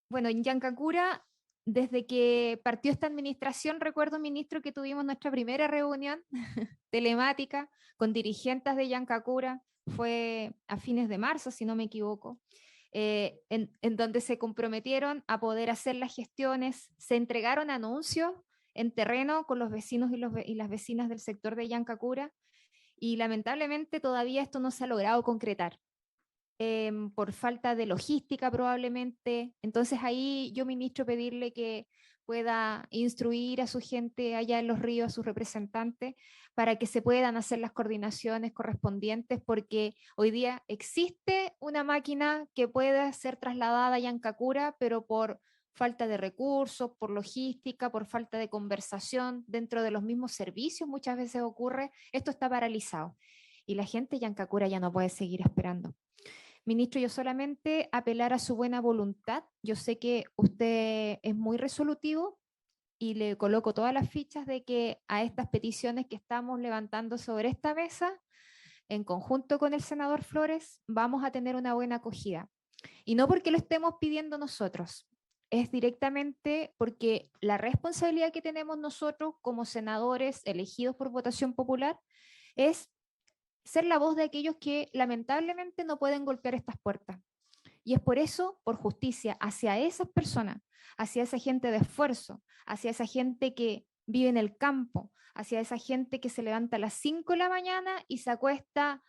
Bueno, en Yancacura, desde que partió esta administración, recuerdo, ministro, que tuvimos nuestra primera reunión telemática con dirigentes de Yancacura, fue a fines de marzo, si no me equivoco. en donde se comprometieron a poder hacer las gestiones, se entregaron anuncios en terreno con los vecinos y las vecinas del sector de Yancacura, y lamentablemente todavía esto no se ha logrado concretar. Por falta de logística probablemente. Entonces ahí yo, ministro, pedirle que pueda instruir a su gente allá en Los Ríos, a sus representantes, para que se puedan hacer las coordinaciones correspondientes, porque hoy día existe una máquina que pueda ser trasladada a Yancacura, pero por falta de recursos, por logística, por falta de conversación dentro de los mismos servicios, muchas veces ocurre, esto está paralizado. Y la gente de Yancacura ya no puede seguir esperando. Ministro, yo solamente apelar a su buena voluntad. Yo sé que usted es muy resolutivo y le coloco todas las fichas de que a estas peticiones que estamos levantando sobre esta mesa, en conjunto con el senador Flores, vamos a tener una buena acogida. Y no porque lo estemos pidiendo nosotros, es directamente porque la responsabilidad que tenemos nosotros como senadores elegidos por votación popular es ser la voz de aquellos que lamentablemente no pueden golpear estas puertas. Y es por eso, por justicia, hacia esas personas, hacia esa gente de esfuerzo, hacia esa gente que vive en el campo, hacia esa gente que se levanta a las 5 de la mañana y se acuesta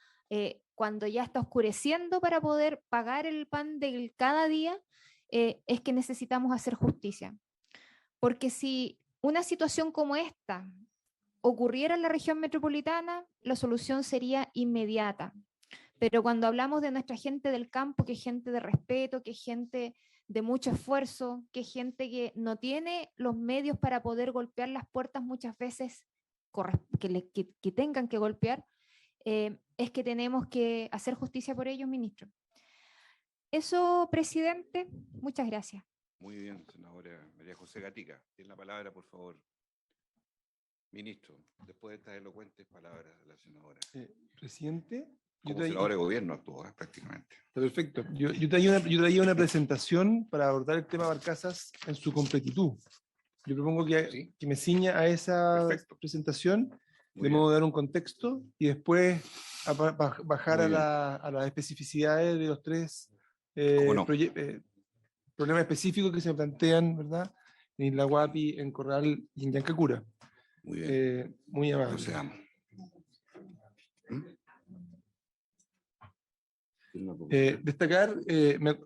cuando ya está oscureciendo para poder pagar el pan de cada día, es que necesitamos hacer justicia. Porque si una situación como esta ocurriera en la región metropolitana, la solución sería inmediata. Pero cuando hablamos de nuestra gente del campo, que es gente de respeto, que es gente de mucho esfuerzo, que es gente que no tiene los medios para poder golpear las puertas muchas veces que tengan que golpear, es que tenemos que hacer justicia por ellos, ministro. Eso, presidente, muchas gracias. Muy bien, senadora María José Gatica. Tiene la palabra, por favor. Ministro, después de estas elocuentes palabras de la senadora. Presidente. Como senador de gobierno actuó, prácticamente. Perfecto. Yo traía una presentación para abordar el tema Barcazas en su completitud. Yo propongo que me ciña a esa presentación, de modo de dar un contexto, y después bajar a las especificidades de los tres problemas específicos que se plantean, ¿verdad?, en Isla Guapi, en Corral y en Yancacura. Muy bien. Muy amable. Procedamos. Destacar,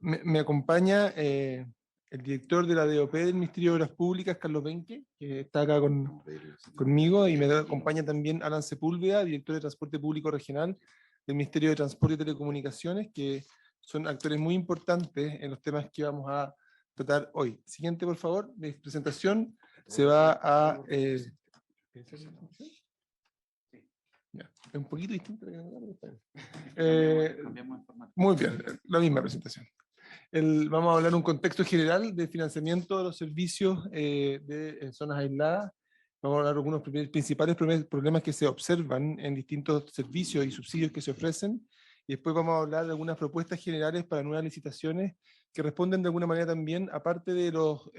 me acompaña el director de la DOP del Ministerio de Obras Públicas, Carlos Benque, que está acá conmigo, y me acompaña también Alan Sepúlveda, director de Transporte Público Regional del Ministerio de Transporte y Telecomunicaciones, que son actores muy importantes en los temas que vamos a tratar hoy. Siguiente, por favor. Mi presentación se va a... Ya, es un poquito distinto. Muy bien, la misma presentación. Vamos a hablar un contexto general de financiamiento de los servicios en zonas aisladas. Vamos a hablar de algunos principales problemas que se observan en distintos servicios y subsidios que se ofrecen. Y después vamos a hablar de algunas propuestas generales para nuevas licitaciones que responden de alguna manera también, aparte de los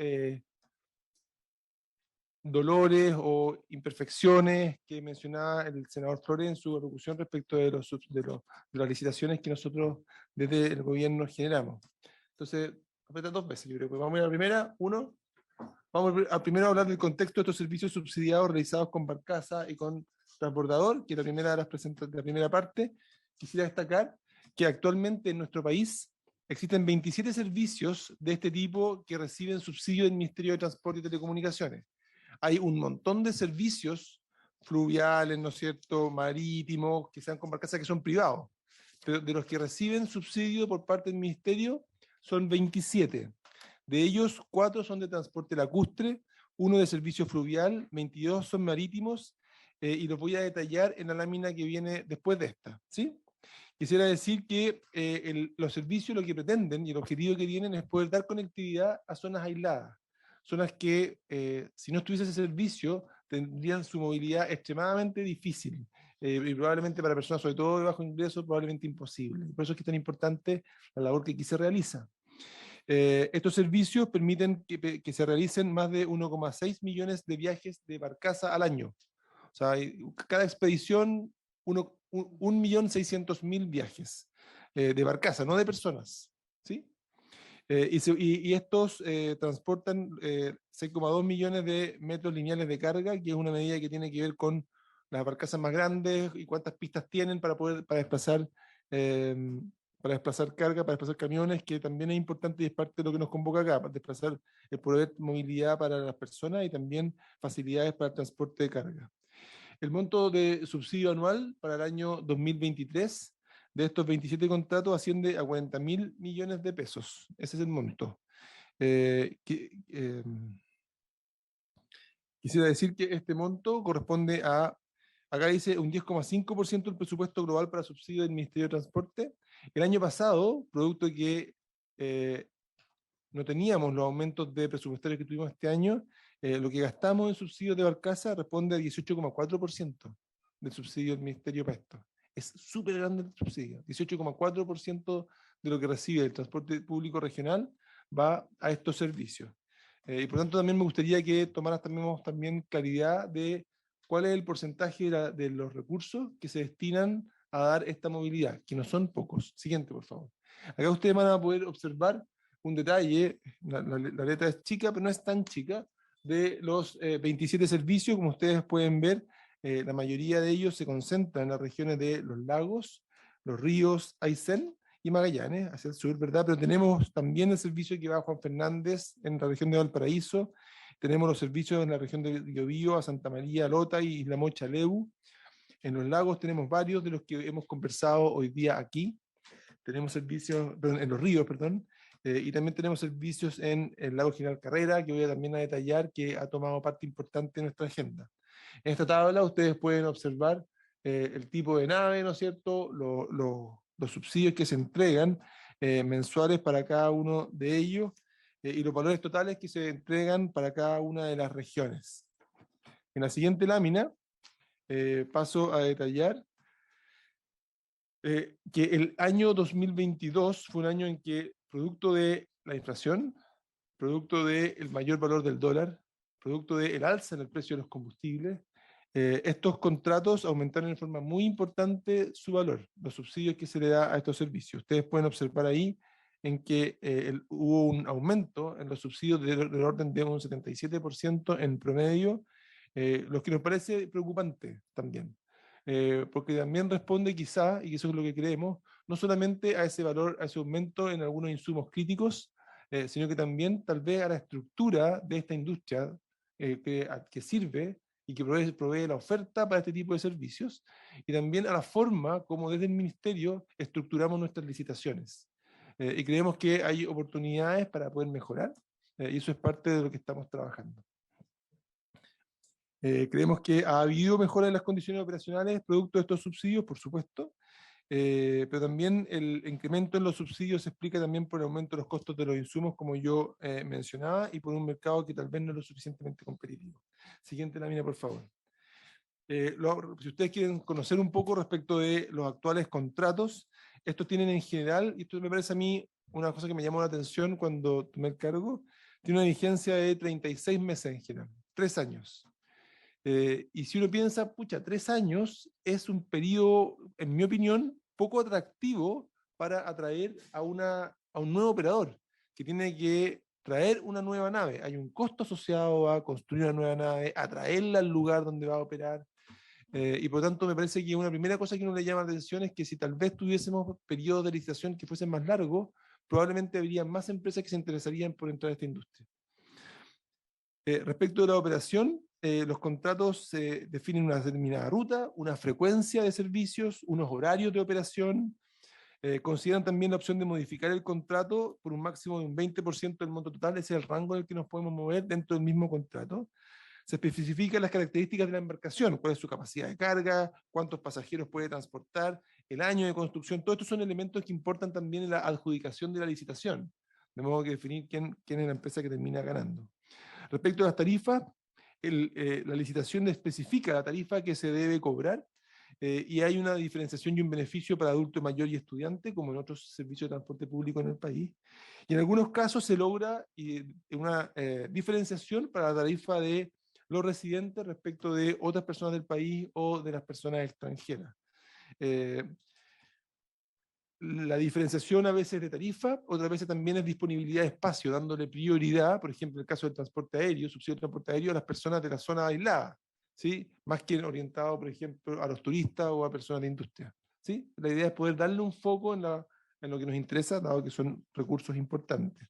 dolores o imperfecciones que mencionaba el senador Flores en su alocución respecto de las licitaciones que nosotros desde el gobierno generamos. Entonces, aprieta dos veces, yo creo que vamos a ir a la primera. Vamos a primero hablar del contexto de estos servicios subsidiados realizados con barcaza y con transbordador, que es la primera de la primera parte. Quisiera destacar que actualmente en nuestro país existen 27 servicios de este tipo que reciben subsidio del Ministerio de Transporte y Telecomunicaciones. Hay un montón de servicios fluviales, ¿no es cierto?, marítimos, que sean con barcaza, que son privados, pero de los que reciben subsidio por parte del Ministerio son 27. De ellos, 4 son de transporte lacustre, 1 de servicio fluvial, 22 son marítimos, y los voy a detallar en la lámina que viene después de esta, ¿sí? Quisiera decir que los servicios lo que pretenden y el objetivo que tienen es poder dar conectividad a zonas aisladas, zonas que si no estuviese ese servicio tendrían su movilidad extremadamente difícil y probablemente para personas sobre todo de bajo ingreso probablemente imposible. Por eso es que es tan importante la labor que aquí se realiza. Estos servicios permiten que se realicen más de 1,6 millones de viajes de barcaza al año. O sea, cada expedición 1.600.000 viajes de barcaza, no de personas, ¿sí? Y estos transportan 6,2 millones de metros lineales de carga, que es una medida que tiene que ver con las barcazas más grandes y cuántas pistas tienen para desplazar carga, para desplazar camiones, que también es importante y es parte de lo que nos convoca acá, para desplazar, proveer movilidad para las personas y también facilidades para el transporte de carga. El monto de subsidio anual para el año 2023 de estos 27 contratos asciende a 40.000 millones de pesos. Ese es el monto. Quisiera decir que este monto corresponde a, acá dice, un 10,5% del presupuesto global para subsidio del Ministerio de Transporte. El año pasado, producto de que no teníamos los aumentos de presupuestarios que tuvimos este año, lo que gastamos en subsidios de barcaza responde a 18,4% del subsidio del Ministerio para esto. Es súper grande el subsidio. 18,4% de lo que recibe el transporte público regional va a estos servicios. Y por tanto también me gustaría que tomáramos también claridad de cuál es el porcentaje de los recursos que se destinan a dar esta movilidad, que no son pocos. Siguiente, por favor. Acá ustedes van a poder observar un detalle, la letra es chica, pero no es tan chica, de los 27 servicios, como ustedes pueden ver, la mayoría de ellos se concentran en las regiones de los lagos, los ríos Aysén y Magallanes, hacia el sur, ¿verdad? Pero tenemos también el servicio que va a Juan Fernández, en la región de Valparaíso, tenemos los servicios en la región de Biobío, a Santa María, Lota y Isla Mocha, Lebu. En los lagos tenemos varios de los que hemos conversado hoy día aquí. Tenemos servicios, en los ríos, perdón, y también tenemos servicios en el lago General Carrera, que voy también a detallar, que ha tomado parte importante en nuestra agenda. En esta tabla ustedes pueden observar el tipo de nave, ¿no es cierto?, los subsidios que se entregan mensuales para cada uno de ellos y los valores totales que se entregan para cada una de las regiones. En la siguiente lámina paso a detallar que el año 2022 fue un año en que, producto de la inflación, producto del mayor valor del dólar, producto del alza en el precio de los combustibles, estos contratos aumentaron en forma muy importante su valor, los subsidios que se le da a estos servicios. Ustedes pueden observar ahí en que hubo un aumento en los subsidios del orden de un 77% en promedio, lo que nos parece preocupante también. Porque también responde quizá, y eso es lo que creemos, no solamente a ese valor, a ese aumento en algunos insumos críticos, sino que también tal vez a la estructura de esta industria que sirve y que provee la oferta para este tipo de servicios, y también a la forma como desde el Ministerio estructuramos nuestras licitaciones. Y creemos que hay oportunidades para poder mejorar, y eso es parte de lo que estamos trabajando. Creemos que ha habido mejoras en las condiciones operacionales producto de estos subsidios, por supuesto, pero también el incremento en los subsidios se explica también por el aumento de los costos de los insumos, como yo mencionaba, y por un mercado que tal vez no es lo suficientemente competitivo. Siguiente lámina, por favor. Si ustedes quieren conocer un poco respecto de los actuales contratos, estos tienen en general, y esto me parece a mí una cosa que me llamó la atención cuando tomé el cargo, tiene una vigencia de 36 meses en general, 3 años. Y si uno piensa, pucha, 3 años es un periodo, en mi opinión, poco atractivo para atraer a un nuevo operador que tiene que traer una nueva nave. Hay un costo asociado a construir una nueva nave, a traerla al lugar donde va a operar. Y por lo tanto me parece que una primera cosa que uno le llama la atención es que si tal vez tuviésemos periodos de licitación que fuesen más largos, probablemente habría más empresas que se interesarían por entrar a esta industria. Respecto de la operación, los contratos definen una determinada ruta, una frecuencia de servicios, unos horarios de operación. Consideran también la opción de modificar el contrato por un máximo de un 20% del monto total. Ese es el rango en el que nos podemos mover dentro del mismo contrato. Se especifican las características de la embarcación, cuál es su capacidad de carga, cuántos pasajeros puede transportar, el año de construcción. Todos estos son elementos que importan también en la adjudicación de la licitación, de modo que definir quién es la empresa que termina ganando. Respecto a las tarifas, la licitación especifica la tarifa que se debe cobrar y hay una diferenciación y un beneficio para adulto mayor y estudiante, como en otros servicios de transporte público en el país. Y en algunos casos se logra una diferenciación para la tarifa de los residentes respecto de otras personas del país o de las personas extranjeras. la diferenciación a veces de tarifa, otras veces también es disponibilidad de espacio, dándole prioridad, por ejemplo, en el caso del transporte aéreo, subsidio de transporte aéreo a las personas de la zona aislada, ¿sí? Más que orientado, por ejemplo, a los turistas o a personas de industria, ¿sí? La idea es poder darle un foco en lo que nos interesa, dado que son recursos importantes.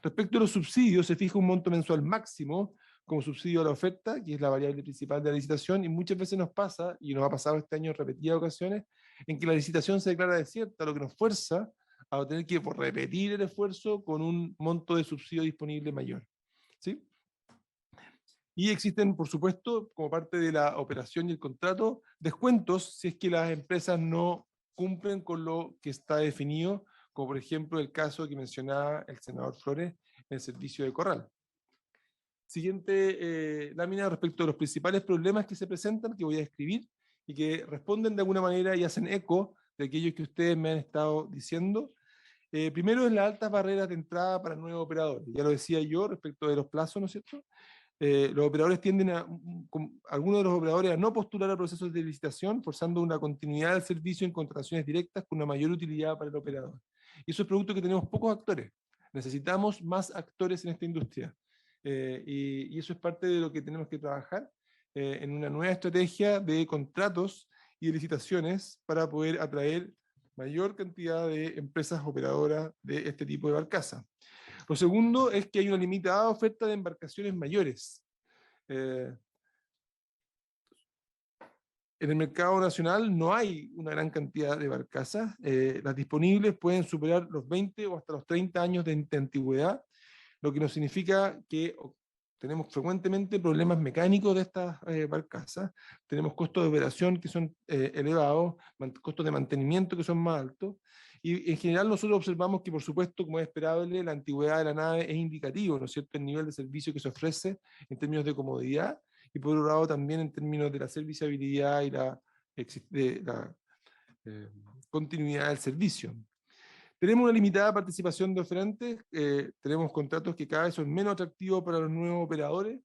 Respecto a los subsidios, se fija un monto mensual máximo como subsidio a la oferta, que es la variable principal de la licitación, y muchas veces nos pasa, y nos ha pasado este año en repetidas ocasiones, en que la licitación se declara desierta, lo que nos fuerza a tener que repetir el esfuerzo con un monto de subsidio disponible mayor, ¿sí? Y existen, por supuesto, como parte de la operación y el contrato, descuentos si es que las empresas no cumplen con lo que está definido, como por ejemplo el caso que mencionaba el senador Flores en el servicio de corral. Siguiente lámina respecto a los principales problemas que se presentan, que voy a describir, y que responden de alguna manera y hacen eco de aquellos que ustedes me han estado diciendo. Primero es las altas barreras de entrada para nuevos operadores. Ya lo decía yo respecto de los plazos, ¿no es cierto? Los operadores tienden algunos de los operadores a no postular a procesos de licitación, forzando una continuidad del servicio en contrataciones directas con una mayor utilidad para el operador. Y eso es producto que tenemos pocos actores. Necesitamos más actores en esta industria. Y eso es parte de lo que tenemos que trabajar en una nueva estrategia de contratos y de licitaciones para poder atraer mayor cantidad de empresas operadoras de este tipo de barcaza. Lo segundo es que hay una limitada oferta de embarcaciones mayores. En el mercado nacional no hay una gran cantidad de barcazas. Las disponibles pueden superar los 20 o hasta los 30 años de antigüedad, lo que nos significa que tenemos frecuentemente problemas mecánicos de estas barcazas, tenemos costos de operación que son elevados, costos de mantenimiento que son más altos, y en general nosotros observamos que, por supuesto, como es esperable, la antigüedad de la nave es indicativo, ¿no es cierto?, el nivel de servicio que se ofrece en términos de comodidad, y por otro lado también en términos de la serviciabilidad y la continuidad del servicio. Tenemos una limitada participación de oferentes, tenemos contratos que cada vez son menos atractivos para los nuevos operadores,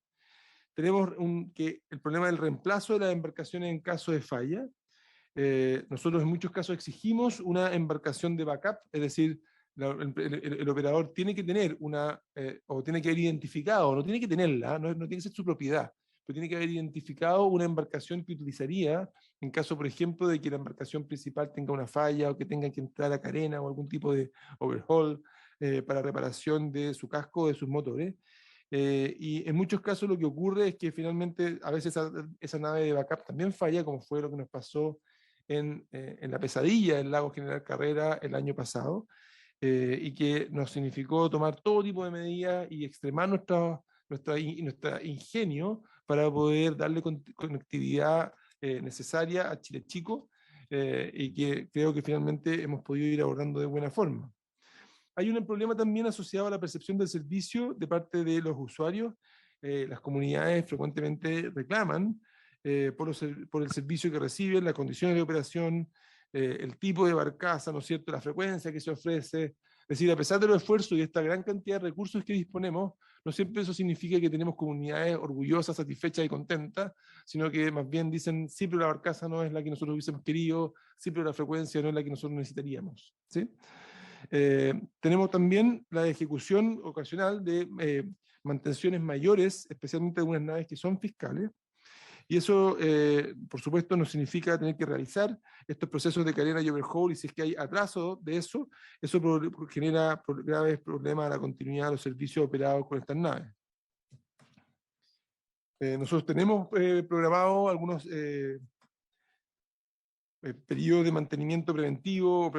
tenemos el problema del reemplazo de las embarcaciones en caso de falla. Nosotros en muchos casos exigimos una embarcación de backup, es decir, el operador tiene que tener o tiene que haber identificado, no tiene que tenerla, no tiene que ser su propiedad, pero tiene que haber identificado una embarcación que utilizaría en caso, por ejemplo, de que la embarcación principal tenga una falla o que tenga que entrar a carena o algún tipo de overhaul para reparación de su casco o de sus motores. Y en muchos casos lo que ocurre es que finalmente a veces esa nave de backup también falla, como fue lo que nos pasó en la Pesadilla del lago General Carrera el año pasado, y que nos significó tomar todo tipo de medidas y extremar nuestra ingenio para poder darle conectividad necesaria a Chile Chico, y que creo que finalmente hemos podido ir abordando de buena forma. Hay un problema también asociado a la percepción del servicio de parte de los usuarios. Las comunidades frecuentemente reclaman por el servicio que reciben, las condiciones de operación, el tipo de barcaza, ¿no es cierto?, la frecuencia que se ofrece. Es decir, a pesar de los esfuerzos y esta gran cantidad de recursos que disponemos, no siempre eso significa que tenemos comunidades orgullosas, satisfechas y contentas, sino que más bien dicen, sí, pero la barcaza no es la que nosotros hubiésemos querido, sí, pero la frecuencia no es la que nosotros necesitaríamos, ¿sí? Tenemos también la ejecución ocasional de mantenciones mayores, especialmente de algunas naves que son fiscales, y eso, por supuesto, nos significa tener que realizar estos procesos de carena y overhaul, y si es que hay atraso de eso genera graves problemas a la continuidad de los servicios operados con estas naves. Nosotros tenemos programado algunos periodos de mantenimiento preventivo,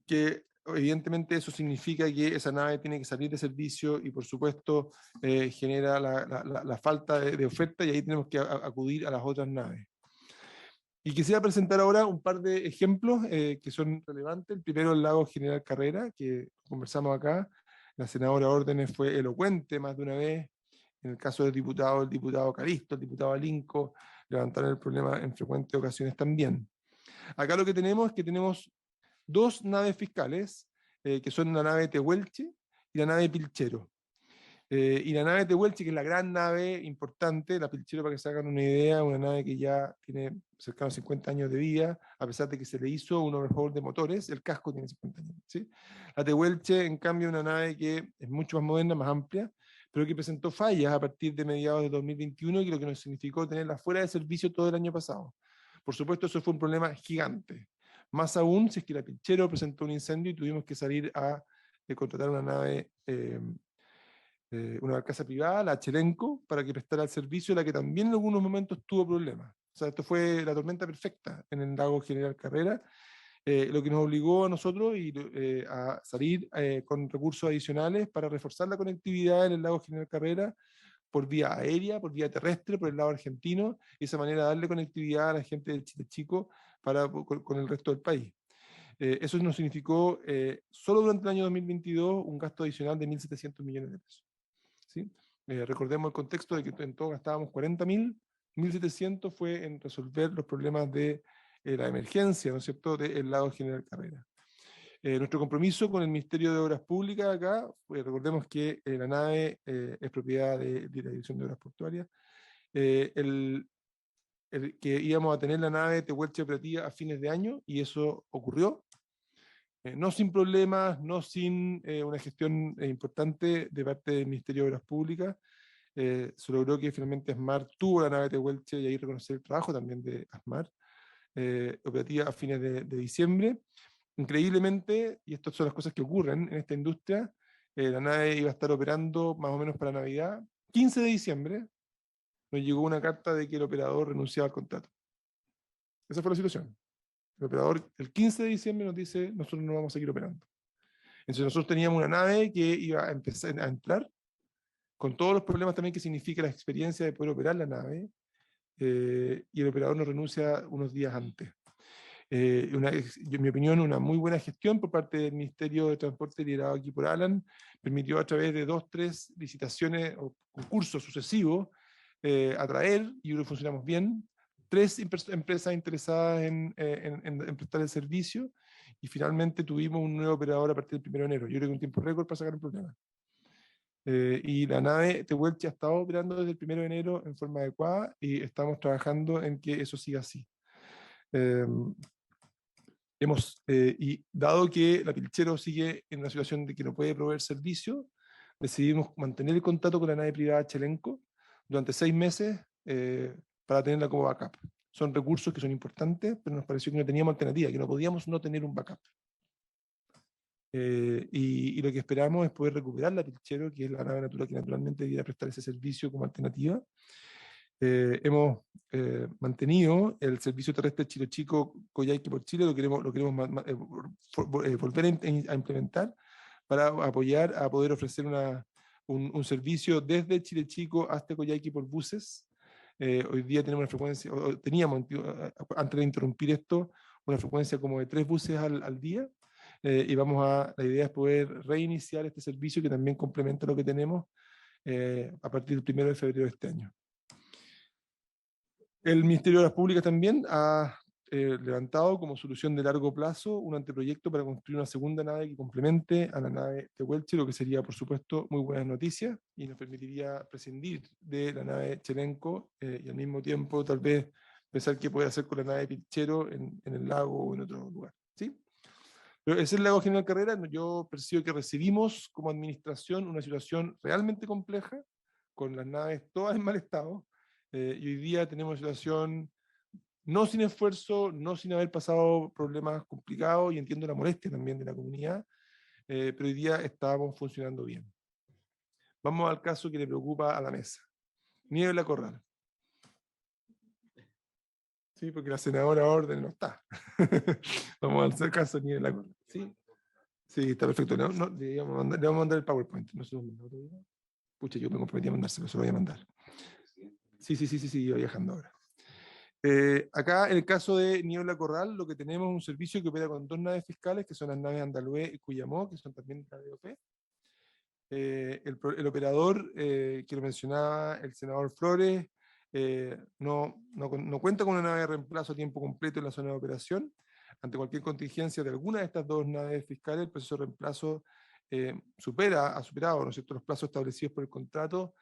que evidentemente eso significa que esa nave tiene que salir de servicio y por supuesto genera la falta de oferta, y ahí tenemos que acudir a las otras naves. Y quisiera presentar ahora un par de ejemplos que son relevantes. El primero, el lago General Carrera, que conversamos acá. La senadora Órdenes fue elocuente más de una vez. En el caso del diputado, el diputado Calisto, el diputado Alinco, levantaron el problema en frecuentes ocasiones también. Acá lo que tenemos es que tenemos dos naves fiscales, que son la nave Tehuelche y la nave Pilchero. Y la nave Tehuelche, que es la gran nave importante, la Pilchero, para que se hagan una idea, una nave que ya tiene cercano a 50 años de vida, a pesar de que se le hizo un overhaul de motores, el casco tiene 50 años. ¿Sí? La Tehuelche, en cambio, es una nave que es mucho más moderna, más amplia, pero que presentó fallas a partir de mediados de 2021, y lo que nos significó tenerla fuera de servicio todo el año pasado. Por supuesto, eso fue un problema gigante. Más aún si es que la Pilchero presentó un incendio y tuvimos que salir a contratar una nave, una barcaza privada, la Chelenco, para que prestara el servicio, la que también en algunos momentos tuvo problemas. O sea, esto fue la tormenta perfecta en el lago General Carrera, lo que nos obligó a nosotros a salir con recursos adicionales para reforzar la conectividad en el lago General Carrera por vía aérea, por vía terrestre, por el lado argentino, y de esa manera darle conectividad a la gente de Chile Chico con el resto del país. Eso nos significó, solo durante el año 2022, un gasto adicional de 1.700 millones de pesos. ¿Sí? Recordemos el contexto de que en todo gastábamos 40.000, 1.700 fue en resolver los problemas de la emergencia, ¿no es cierto?, del lado General Carrera. Nuestro compromiso con el Ministerio de Obras Públicas acá, recordemos que la nave es propiedad de la Dirección de Obras Portuarias, que íbamos a tener la nave Tehuelche operativa a fines de año, y eso ocurrió. No sin problemas, no sin una gestión importante de parte del Ministerio de Obras Públicas. Se logró que finalmente ASMAR tuvo la nave Tehuelche, y ahí reconocer el trabajo también de ASMAR, operativa a fines de diciembre. Increíblemente, y estas son las cosas que ocurren en esta industria, la nave iba a estar operando más o menos para Navidad. 15 de diciembre nos llegó una carta de que el operador renunciaba al contrato. Esa fue la situación. El operador el 15 de diciembre nos dice: nosotros no vamos a seguir operando. Entonces nosotros teníamos una nave que iba a empezar a entrar, con todos los problemas también que significa la experiencia de poder operar la nave, y el operador nos renuncia unos días antes. En mi opinión, una muy buena gestión por parte del Ministerio de Transporte, liderado aquí por Alan, permitió a través de 2, 3 licitaciones o concursos sucesivos atraer, y hoy funcionamos bien, 3 empresas interesadas en prestar el servicio, y finalmente tuvimos un nuevo operador a partir del 1 de enero. Yo creo que un tiempo récord para sacar un problema. Y la nave Tehuelche ha estado operando desde el 1 de enero en forma adecuada, y estamos trabajando en que eso siga así. Y dado que la Pilchero sigue en una situación de que no puede proveer servicio, decidimos mantener el contrato con la nave privada Chelenco durante 6 meses para tenerla como backup. Son recursos que son importantes, pero nos pareció que no teníamos alternativa, que no podíamos no tener un backup. Y lo que esperamos es poder recuperar la Pilchero, que es la nave natural que naturalmente debiera prestar ese servicio como alternativa. Hemos mantenido el servicio terrestre Chile Chico Coyhaique por Chile, lo queremos volver a implementar para apoyar a poder ofrecer un servicio desde Chile Chico hasta Coyhaique por buses. Hoy día tenemos una frecuencia, teníamos antes de interrumpir esto, una frecuencia como de 3 buses al día, y la idea es poder reiniciar este servicio, que también complementa lo que tenemos a partir del 1 de febrero de este año. El Ministerio de Obras Públicas también ha levantado como solución de largo plazo un anteproyecto para construir una segunda nave que complemente a la nave Tehuelche, lo que sería, por supuesto, muy buenas noticias, y nos permitiría prescindir de la nave Chelenco y al mismo tiempo tal vez pensar qué puede hacer con la nave Pilchero en el lago o en otro lugar. ¿Sí? Pero ese es el lago General Carrera. Yo percibo que recibimos como administración una situación realmente compleja, con las naves todas en mal estado, y hoy día tenemos una situación no sin esfuerzo, no sin haber pasado problemas complicados, y entiendo la molestia también de la comunidad, pero hoy día estamos funcionando bien. Vamos al caso que le preocupa a la mesa. Niebla Corral. Sí, porque la senadora Orden no está. Vamos al caso de Niebla Corral. ¿Sí? Sí, está perfecto. Le vamos a mandar el PowerPoint. ¿No se lo mandó todavía? Pucha, yo me comprometí a mandárselo, se lo voy a mandar. Sí, iba viajando ahora. Acá, en el caso de Niebla Corral, lo que tenemos es un servicio que opera con 2 naves fiscales, que son las naves Andalué y Cuyamó, que son también la DOP. El operador, que lo mencionaba el senador Flores, no cuenta con una nave de reemplazo a tiempo completo en la zona de operación. Ante cualquier contingencia de alguna de estas 2 naves fiscales, el proceso de reemplazo ha superado, ¿no es cierto?, los plazos establecidos por el contrato.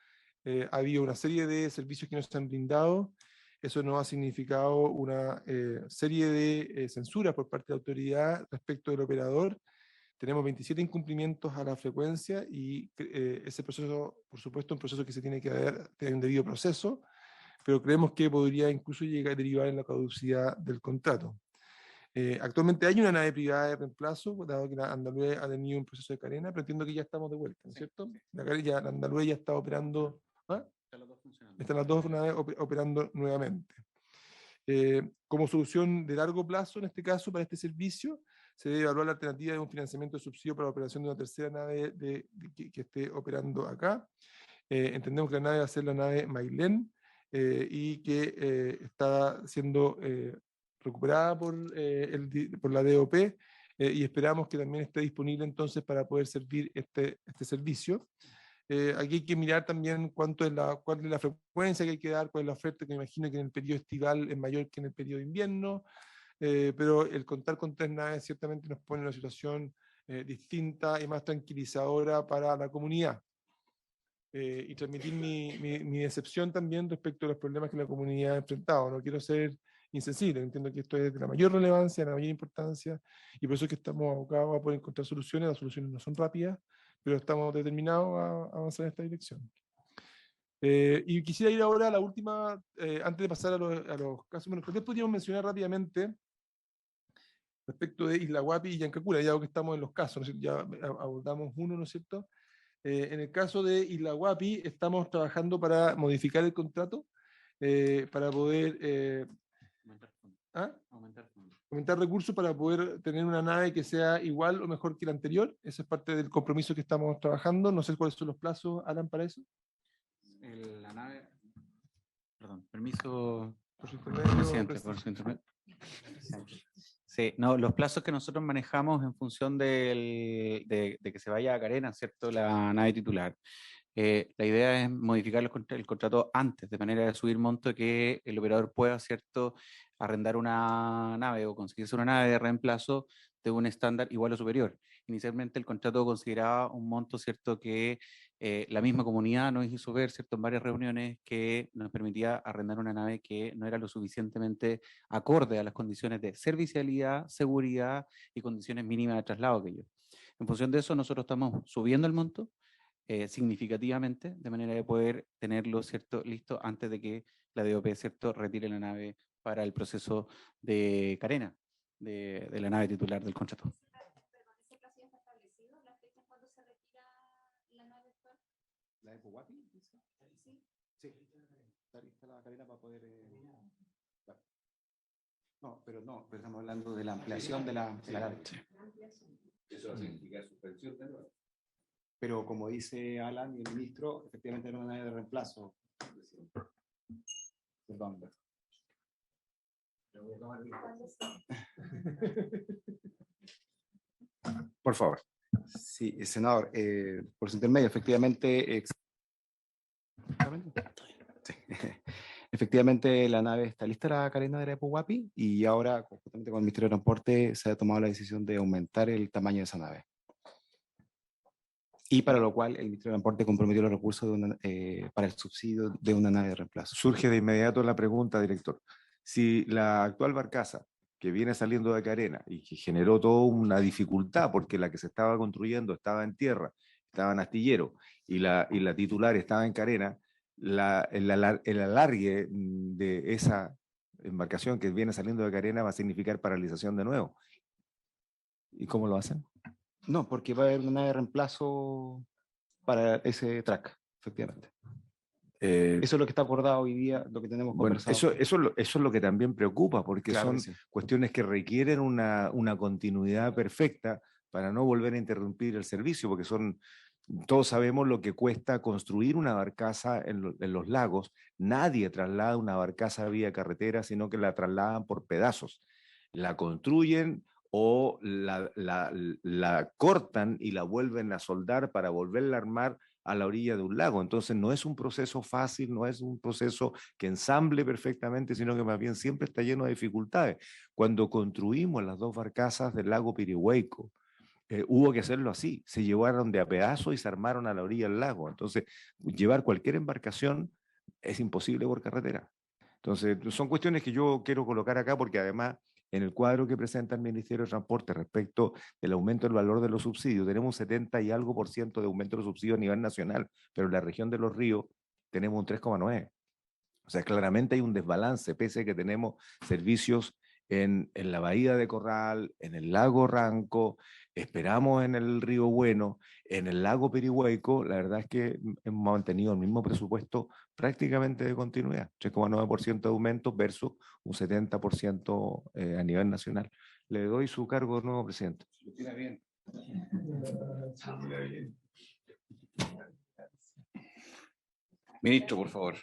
Ha habido una serie de servicios que no se han brindado. Eso nos ha significado una serie de censuras por parte de la autoridad respecto del operador. Tenemos 27 incumplimientos a la frecuencia y ese proceso, por supuesto, es un proceso que se tiene que tener un debido proceso, pero creemos que podría incluso llegar a derivar en la caducidad del contrato. Actualmente hay una nave privada de reemplazo, dado que la Andalue ha tenido un proceso de carena, pero entiendo que ya estamos de vuelta, ¿no es cierto? La Andalue ya está operando. ¿Ah? Están las dos naves operando nuevamente. Como solución de largo plazo, en este caso, para este servicio, se debe evaluar la alternativa de un financiamiento de subsidio para la operación de una tercera nave que esté operando acá. Entendemos que la nave va a ser la nave Mailén y que está siendo recuperada por la DOP y esperamos que también esté disponible entonces para poder servir este servicio. Aquí hay que mirar también cuál es la frecuencia que hay que dar, cuál es la oferta, que me imagino que en el periodo estival es mayor que en el periodo de invierno, pero el contar con 3 naves ciertamente nos pone en una situación distinta y más tranquilizadora para la comunidad. Y transmitir mi decepción también respecto a los problemas que la comunidad ha enfrentado. No quiero ser insensible, entiendo que esto es de la mayor relevancia, de la mayor importancia, y por eso es que estamos abocados a poder encontrar soluciones. Las soluciones no son rápidas, pero estamos determinados a avanzar en esta dirección. Y quisiera ir ahora a la última, antes de pasar a los casos menos concretos, podríamos mencionar rápidamente respecto de Isla Guapi y Yancacura, ya que estamos en los casos, ¿no? Ya abordamos uno, ¿no es cierto? En el caso de Isla Guapi, estamos trabajando para modificar el contrato, para poder aumentar recursos para poder tener una nave que sea igual o mejor que la anterior. Esa es parte del compromiso que estamos trabajando. No sé cuáles son los plazos, Alan, para eso. La nave, perdón, permiso, Por su intermedio, presidente, por su intermedio. Sí, no, los plazos que nosotros manejamos en función de que se vaya a Carena, ¿cierto?, la nave titular. La idea es modificar el contrato antes, de manera de subir monto que el operador pueda, ¿cierto?, arrendar una nave o conseguirse una nave de reemplazo de un estándar igual o superior. Inicialmente el contrato consideraba un monto, ¿cierto?, que la misma comunidad nos hizo ver, ¿cierto?, en varias reuniones, que nos permitía arrendar una nave que no era lo suficientemente acorde a las condiciones de servicialidad, seguridad y condiciones mínimas de traslado que yo. En función de eso, nosotros estamos subiendo el monto significativamente, de manera de poder tenerlo, ¿cierto?, listo antes de que la DOP, ¿cierto?, retire la nave para el proceso de carena de la nave titular del contrato. ¿Ese plazo ya está establecido? ¿La fecha cuando se retira la nave actual? ¿La de Poguapi? Sí. Sí, está lista la carena para poder... No, pero estamos hablando de la ampliación de la nave. Eso va a significar suspensión de nuevo. Pero como dice Alan y el ministro, efectivamente era una nave de reemplazo. Perdón. Por favor. Sí, senador, por su intermedio, efectivamente, sí. Efectivamente la nave está lista, la carena de la Epoguapi, y ahora, justamente con el Ministerio de Transporte, se ha tomado la decisión de aumentar el tamaño de esa nave. Y para lo cual el Ministerio de Transporte comprometió los recursos para el subsidio de una nave de reemplazo. Surge de inmediato la pregunta, director. Si la actual barcaza que viene saliendo de Carena y que generó toda una dificultad porque la que se estaba construyendo estaba en tierra, estaba en astillero, y la titular estaba en Carena, el alargue de esa embarcación que viene saliendo de Carena va a significar paralización de nuevo. ¿Y cómo lo hacen? No, porque va a haber una nave de reemplazo para ese track, efectivamente. Eso es lo que está acordado hoy día, lo que tenemos conversado. Eso es lo que también preocupa, porque Claro son que sí. cuestiones que requieren una continuidad perfecta para no volver a interrumpir el servicio, porque todos sabemos lo que cuesta construir una barcaza en los lagos. Nadie traslada una barcaza vía carretera, sino que la trasladan por pedazos. La construyen o la cortan y la vuelven a soldar para volverla a armar a la orilla de un lago. Entonces no es un proceso fácil, no es un proceso que ensamble perfectamente, sino que más bien siempre está lleno de dificultades. Cuando construimos las 2 barcazas del lago Pirihueco, hubo que hacerlo así. Se llevaron de a pedazos y se armaron a la orilla del lago. Entonces, llevar cualquier embarcación es imposible por carretera. Entonces, son cuestiones que yo quiero colocar acá porque además en el cuadro que presenta el Ministerio de Transporte respecto del aumento del valor de los subsidios, tenemos un 70 y algo % de aumento de los subsidios a nivel nacional, pero en la región de Los Ríos tenemos un 3,9. O sea, claramente hay un desbalance, pese a que tenemos servicios en la bahía de Corral, en el lago Ranco, esperamos en el río Bueno, en el lago Pirihueco. La verdad es que hemos mantenido el mismo presupuesto prácticamente de continuidad, 3,9% de aumento versus un 70% a nivel nacional. Le doy su cargo, nuevo presidente. Lo tira bien. Ministro, por favor.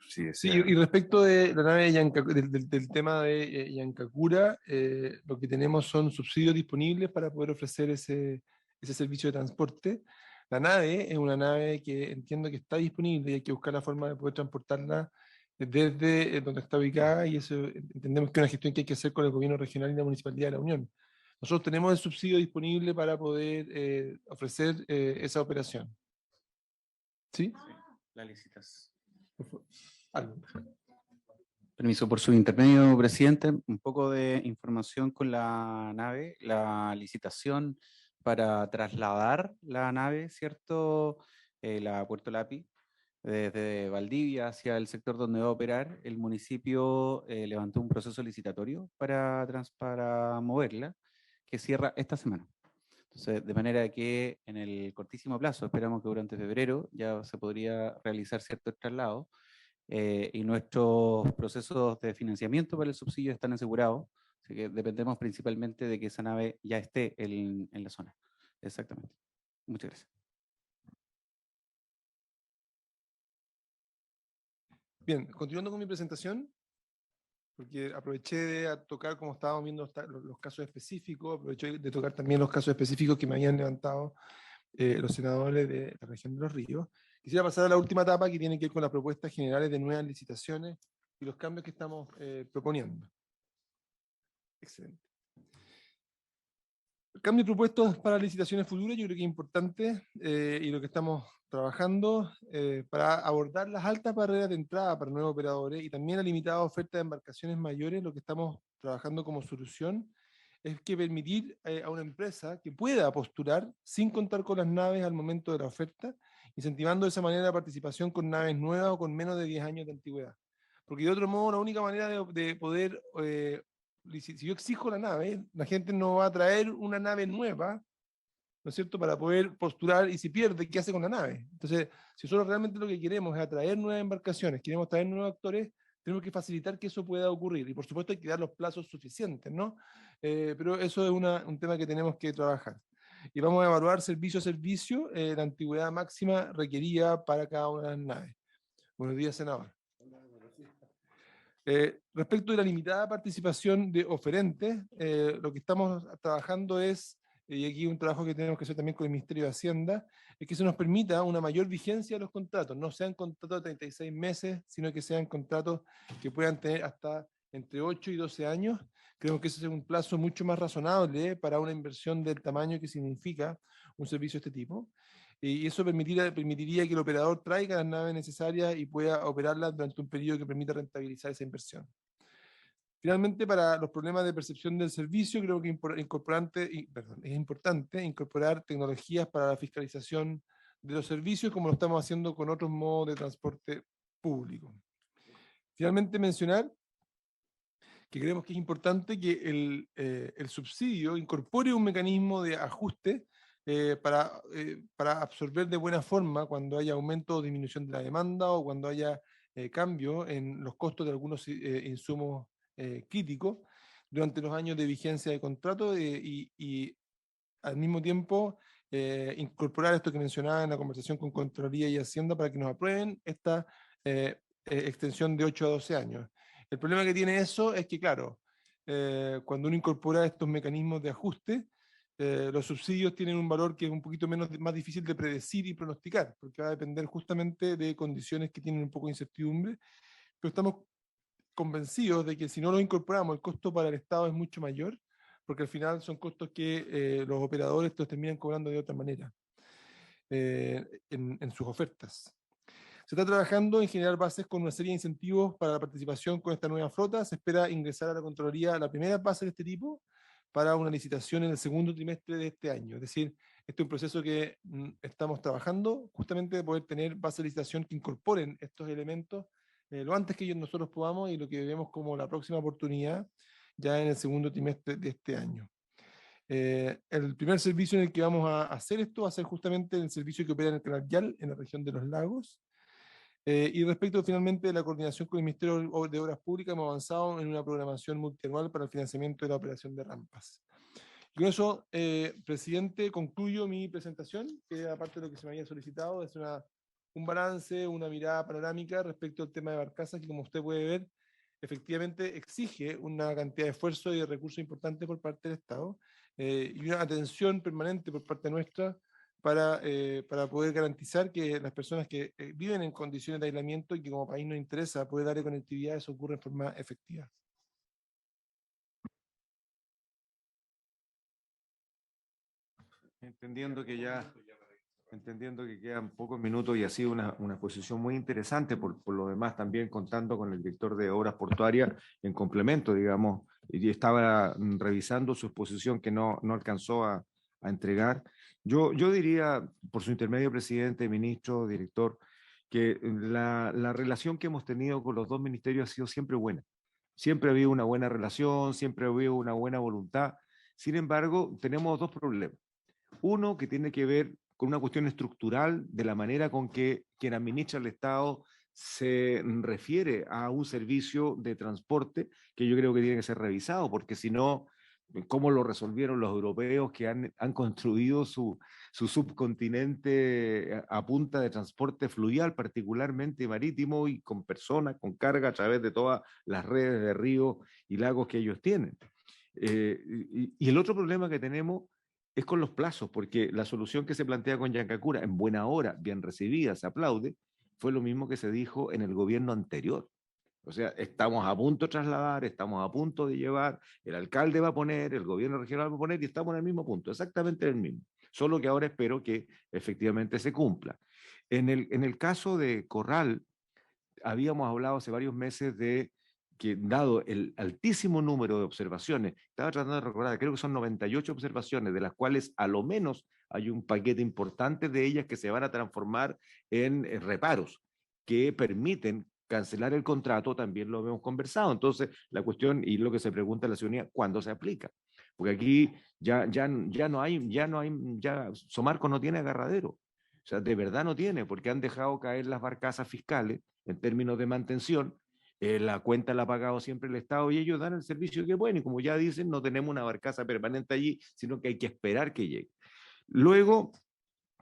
Sí, Sí, y respecto de la nave del tema de Yancacura, lo que tenemos son subsidios disponibles para poder ofrecer ese servicio de transporte. La nave es una nave que entiendo que está disponible y hay que buscar la forma de poder transportarla desde donde está ubicada, y eso entendemos que es una gestión que hay que hacer con el gobierno regional y la municipalidad de la Unión. Nosotros tenemos el subsidio disponible para poder ofrecer esa operación. ¿Sí? La licitas. Algo. Permiso por su intermedio, presidente. Un poco de información con la nave. La licitación para trasladar la nave, ¿cierto? La Puerto Lapi, desde Valdivia hacia el sector donde va a operar, el municipio levantó un proceso licitatorio para moverla, que cierra esta semana. Entonces, de manera que en el cortísimo plazo, esperamos que durante febrero ya se podría realizar ciertos traslados, y nuestros procesos de financiamiento para el subsidio están asegurados, así que dependemos principalmente de que esa nave ya esté en la zona. Exactamente. Muchas gracias. Bien, continuando con mi presentación, porque aproveché de tocar, como estábamos viendo los casos específicos, aproveché de tocar también los casos específicos que me habían levantado los senadores de la región de Los Ríos. Quisiera pasar a la última etapa, que tiene que ver con las propuestas generales de nuevas licitaciones y los cambios que estamos proponiendo. Excelente. El cambio propuesto para licitaciones futuras yo creo que es importante, y lo que estamos trabajando para abordar las altas barreras de entrada para nuevos operadores y también la limitada oferta de embarcaciones mayores. Lo que estamos trabajando como solución es que permitir a una empresa que pueda postular sin contar con las naves al momento de la oferta, incentivando de esa manera la participación con naves nuevas o con menos de 10 años de antigüedad. Porque de otro modo, la única manera de poder, si yo exijo la nave, la gente no va a traer una nave nueva, ¿no es cierto?, para poder postular, y si pierde, ¿qué hace con la nave? Entonces, si nosotros realmente lo que queremos es atraer nuevas embarcaciones, queremos traer nuevos actores, tenemos que facilitar que eso pueda ocurrir. Y por supuesto hay que dar los plazos suficientes, ¿no? Pero eso es un tema que tenemos que trabajar. Y vamos a evaluar servicio a servicio la antigüedad máxima requerida para cada una de las naves. Buenos días, senador. Respecto de la limitada participación de oferentes, lo que estamos trabajando es, y aquí un trabajo que tenemos que hacer también con el Ministerio de Hacienda, es que se nos permita una mayor vigencia de los contratos, no sean contratos de 36 meses, sino que sean contratos que puedan tener hasta entre 8 y 12 años. Creemos que ese es un plazo mucho más razonable para una inversión del tamaño que significa un servicio de este tipo. Y eso permitiría que el operador traiga las naves necesarias y pueda operarlas durante un periodo que permita rentabilizar esa inversión. Finalmente, para los problemas de percepción del servicio, creo que es importante incorporar tecnologías para la fiscalización de los servicios, como lo estamos haciendo con otros modos de transporte público. Finalmente, mencionar que creemos que es importante que el subsidio incorpore un mecanismo de ajuste para absorber de buena forma cuando haya aumento o disminución de la demanda, o cuando haya cambio en los costos de algunos insumos críticos durante los años de vigencia de contrato, y al mismo tiempo incorporar esto que mencionaba en la conversación con Contraloría y Hacienda para que nos aprueben esta extensión de 8 a 12 años. El problema que tiene eso es que, claro, cuando uno incorpora estos mecanismos de ajuste, los subsidios tienen un valor que es un poquito más difícil de predecir y pronosticar, porque va a depender justamente de condiciones que tienen un poco de incertidumbre, pero estamos convencidos de que si no lo incorporamos, el costo para el Estado es mucho mayor, porque al final son costos que los operadores los terminan cobrando de otra manera en sus ofertas. Se está trabajando en generar bases con una serie de incentivos para la participación con esta nueva flota. Se espera ingresar a la Contraloría la primera base de este tipo para una licitación en el segundo trimestre de este año. Es decir, este es un proceso que estamos trabajando justamente de poder tener bases de licitación que incorporen estos elementos lo antes que nosotros podamos y lo que vemos como la próxima oportunidad ya en el segundo trimestre de este año. El primer servicio en el que vamos a hacer esto va a ser justamente el servicio que opera en el Canal Yal, en la región de los lagos. Y respecto finalmente de la coordinación con el Ministerio de Obras Públicas, hemos avanzado en una programación multianual para el financiamiento de la operación de rampas. Y con eso, presidente, concluyo mi presentación, que aparte de lo que se me había solicitado, es un balance, una mirada panorámica respecto al tema de barcazas, que como usted puede ver, efectivamente exige una cantidad de esfuerzo y de recursos importantes por parte del Estado, y una atención permanente por parte nuestra para poder garantizar que las personas que viven en condiciones de aislamiento y que como país nos interesa poder darle conectividad, eso ocurre en forma efectiva. Entendiendo que quedan pocos minutos y ha sido una exposición muy interesante, por lo demás también contando con el director de Obras Portuarias en complemento, digamos, y estaba revisando su exposición que no alcanzó a entregar. Yo diría, por su intermedio, presidente, ministro, director, que la relación que hemos tenido con los dos ministerios ha sido siempre buena. Siempre ha habido una buena relación, siempre ha habido una buena voluntad. Sin embargo, tenemos dos problemas. Uno que tiene que ver con una cuestión estructural de la manera con que quien administra el Estado se refiere a un servicio de transporte que yo creo que tiene que ser revisado, porque si no, ¿cómo lo resolvieron los europeos que han construido su subcontinente a punta de transporte fluvial, particularmente marítimo y con personas, con carga a través de todas las redes de ríos y lagos que ellos tienen? Y el otro problema que tenemos es con los plazos, porque la solución que se plantea con Yancacura, en buena hora, bien recibida, se aplaude, fue lo mismo que se dijo en el gobierno anterior. O sea, estamos a punto de trasladar, estamos a punto de llevar, el alcalde va a poner, el gobierno regional va a poner y estamos en el mismo punto, exactamente el mismo. Solo que ahora espero que efectivamente se cumpla. En el caso de Corral, habíamos hablado hace varios meses de que dado el altísimo número de observaciones, estaba tratando de recordar, creo que son 98 observaciones, de las cuales a lo menos hay un paquete importante de ellas que se van a transformar en reparos, que permiten cancelar el contrato, también lo hemos conversado. Entonces, la cuestión y lo que se pregunta a la ciudadanía, ¿cuándo se aplica? Porque aquí ya Somarco no tiene agarradero. O sea, de verdad no tiene, porque han dejado caer las barcazas fiscales en términos de mantención. La cuenta la ha pagado siempre el Estado y ellos dan el servicio que pueden. Y como ya dicen, no tenemos una barcaza permanente allí, sino que hay que esperar que llegue. Luego,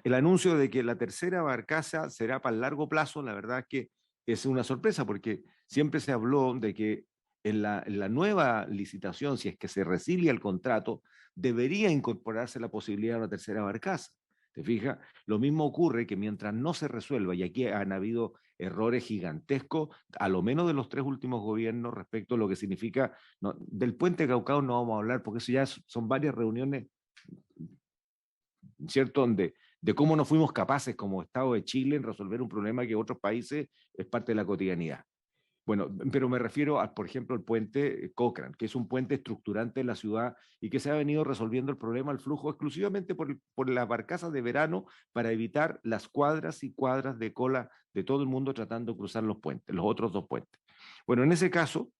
el anuncio de que la tercera barcaza será para el largo plazo, la verdad es que es una sorpresa, porque siempre se habló de que en la nueva licitación, si es que se resilia el contrato, debería incorporarse la posibilidad de una tercera barcaza. ¿Te fijas? Lo mismo ocurre que mientras no se resuelva, y aquí han habido errores gigantescos, a lo menos de los tres últimos gobiernos respecto a lo que significa, no, del puente Caucao no vamos a hablar, porque eso ya son varias reuniones, ¿cierto? De cómo no fuimos capaces como Estado de Chile en resolver un problema que otros países es parte de la cotidianidad. Bueno, pero me refiero a, por ejemplo, el puente Cochrane, que es un puente estructurante en la ciudad y que se ha venido resolviendo el problema del flujo exclusivamente por las barcazas de verano para evitar las cuadras y cuadras de cola de todo el mundo tratando de cruzar los puentes, los otros dos puentes. Bueno, en ese caso,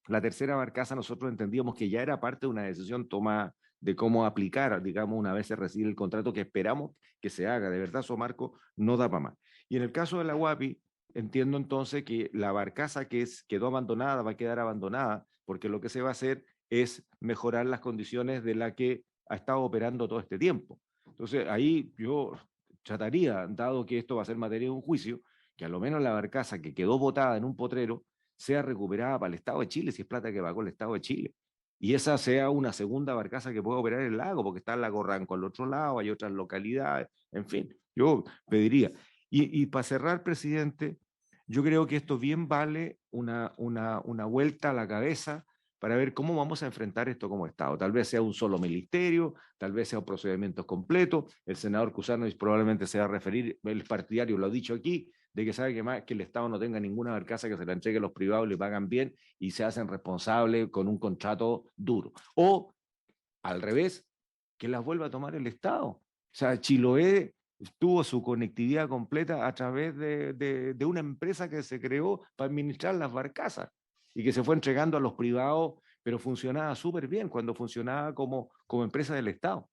la tercera barcaza nosotros entendíamos que ya era parte de una decisión tomada de cómo aplicar, digamos, una vez se recibe el contrato que esperamos que se haga. De verdad, Somarco no da para más. Y en el caso de la UAPI, entiendo entonces que la barcaza que quedó abandonada va a quedar abandonada, porque lo que se va a hacer es mejorar las condiciones de la que ha estado operando todo este tiempo. Entonces, ahí yo trataría, dado que esto va a ser materia de un juicio, que a lo menos la barcaza que quedó botada en un potrero sea recuperada para el Estado de Chile, si es plata que pagó el Estado de Chile. Y esa sea una segunda barcaza que pueda operar en el lago, porque está el lago Ranco al otro lado, hay otras localidades, en fin, yo pediría. Y para cerrar, presidente, yo creo que esto bien vale una vuelta a la cabeza para ver cómo vamos a enfrentar esto como Estado. Tal vez sea un solo ministerio, tal vez sea un procedimiento completo. El senador Cusano probablemente se va a referir, el partidario lo ha dicho aquí, de que sabe que más que el Estado no tenga ninguna barcaza, que se la entregue a los privados, le pagan bien y se hacen responsables con un contrato duro. O, al revés, que las vuelva a tomar el Estado. O sea, Chiloé tuvo su conectividad completa a través de una empresa que se creó para administrar las barcazas y que se fue entregando a los privados, pero funcionaba súper bien cuando funcionaba como empresa del Estado.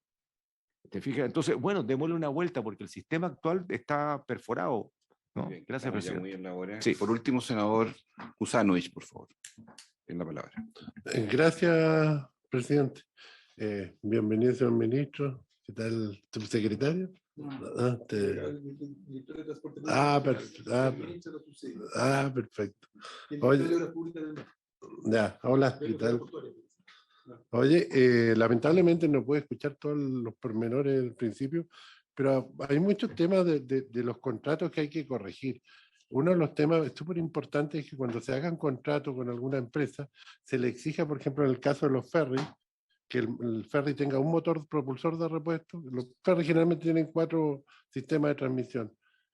¿Te fijas? Entonces, bueno, démosle una vuelta porque el sistema actual está perforado. ¿No? Bien, Gracias, presidente. muy en la hora. Sí. Por último, senador Kusanovich, por favor. En la palabra. Gracias, presidente. Bienvenido, señor ministro. ¿Qué tal, subsecretario? Perfecto. Oye, ya, hola, ¿qué tal? Oye, lamentablemente no puedo escuchar todos los pormenores del principio, pero hay muchos temas de los contratos que hay que corregir. Uno de los temas súper importantes es que cuando se hagan contratos con alguna empresa, se le exija, por ejemplo, en el caso de los ferries, que el ferry tenga un motor propulsor de repuesto. Los ferries generalmente tienen 4 sistemas de transmisión: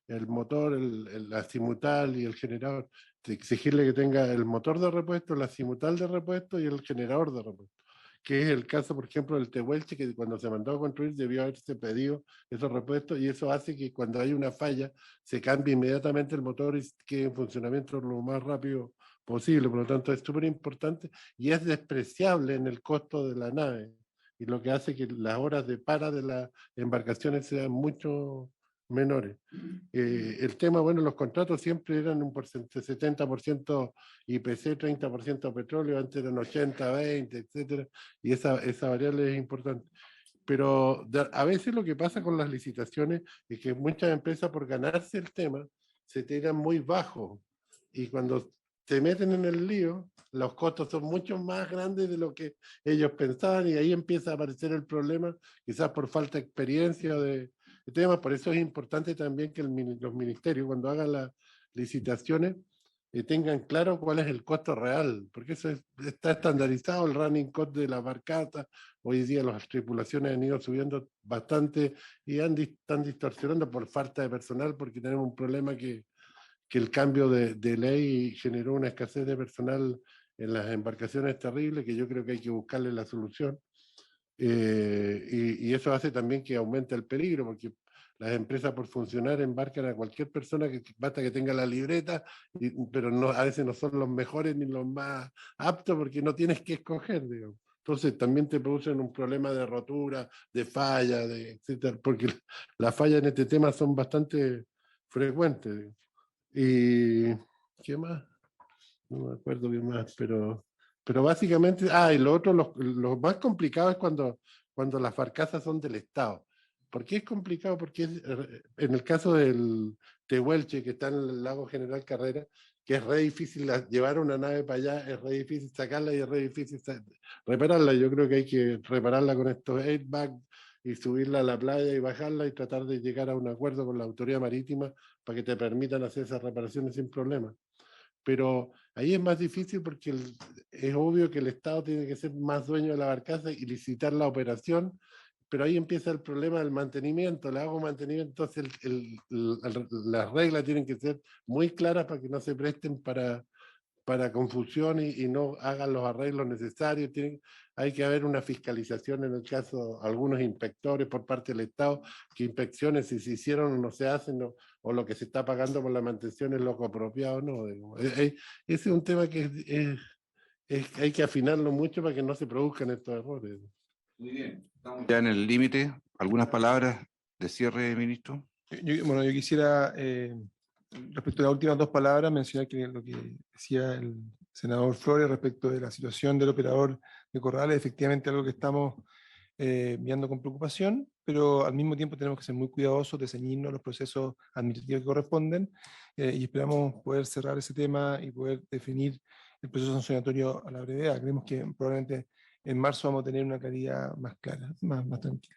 el motor, el azimutal y el generador. Exigirle que tenga el motor de repuesto, el azimutal de repuesto y el generador de repuesto, que es el caso, por ejemplo, del Tehuelche, que cuando se mandó a construir debió haberse pedido esos repuestos, y eso hace que cuando hay una falla se cambie inmediatamente el motor y quede en funcionamiento lo más rápido posible. Por lo tanto, es súper importante y es despreciable en el costo de la nave, y lo que hace que las horas de para de las embarcaciones sean mucho menores. El tema, bueno, los contratos siempre eran un porcentaje, 70% IPC, 30% petróleo, antes eran 80, 20, etcétera, y esa variable es importante. Pero a veces lo que pasa con las licitaciones es que muchas empresas, por ganarse el tema, se tiran muy bajo, y cuando se meten en el lío, los costos son mucho más grandes de lo que ellos pensaban, y ahí empieza a aparecer el problema, quizás por falta de experiencia de temas. Por eso es importante también que los ministerios, cuando hagan las licitaciones, tengan claro cuál es el costo real, porque eso está estandarizado, el running cost de la barcaza. Hoy día las tripulaciones han ido subiendo bastante y están distorsionando por falta de personal, porque tenemos un problema que el cambio de ley generó una escasez de personal en las embarcaciones terrible, que yo creo que hay que buscarle la solución. Y eso hace también que aumente el peligro, porque las empresas, por funcionar, embarcan a cualquier persona que basta que tenga la libreta, pero no, a veces no son los mejores ni los más aptos, porque no tienes que escoger, digamos. Entonces también te producen un problema de rotura, de falla, etcétera, porque las fallas en este tema son bastante frecuentes, digamos. ¿Y qué más? No me acuerdo qué más, pero básicamente, y lo otro, lo más complicado es cuando las barcazas son del Estado. ¿Por qué es complicado? Porque en el caso del Tehuelche, que está en el lago General Carrera, que es re difícil llevar una nave para allá, es re difícil sacarla y es re difícil repararla. Yo creo que hay que repararla con estos airbags y subirla a la playa y bajarla y tratar de llegar a un acuerdo con la autoridad marítima para que te permitan hacer esas reparaciones sin problema. Pero ahí es más difícil porque es obvio que el Estado tiene que ser más dueño de la barcaza y licitar la operación, pero ahí empieza el problema del mantenimiento. Le hago mantenimiento, entonces las reglas tienen que ser muy claras para que no se presten para confusión y no hagan los arreglos necesarios. Hay que haber una fiscalización en el caso, algunos inspectores por parte del Estado, que inspecciones si se hicieron o no se hacen, o lo que se está pagando por la mantención es lo apropiado o no. Ese es un tema que hay que afinarlo mucho para que no se produzcan estos errores. Muy bien. Estamos ya en el límite. ¿Algunas palabras de cierre, ministro? Yo quisiera, respecto a las últimas 2 palabras, mencionar que lo que decía el senador Flores respecto de la situación del operador de Corrales, efectivamente algo que estamos mirando con preocupación, pero al mismo tiempo tenemos que ser muy cuidadosos de ceñirnos a los procesos administrativos que corresponden, y esperamos poder cerrar ese tema y poder definir el proceso sancionatorio a la brevedad. Creemos que probablemente en marzo vamos a tener una claridad más clara, más tranquila.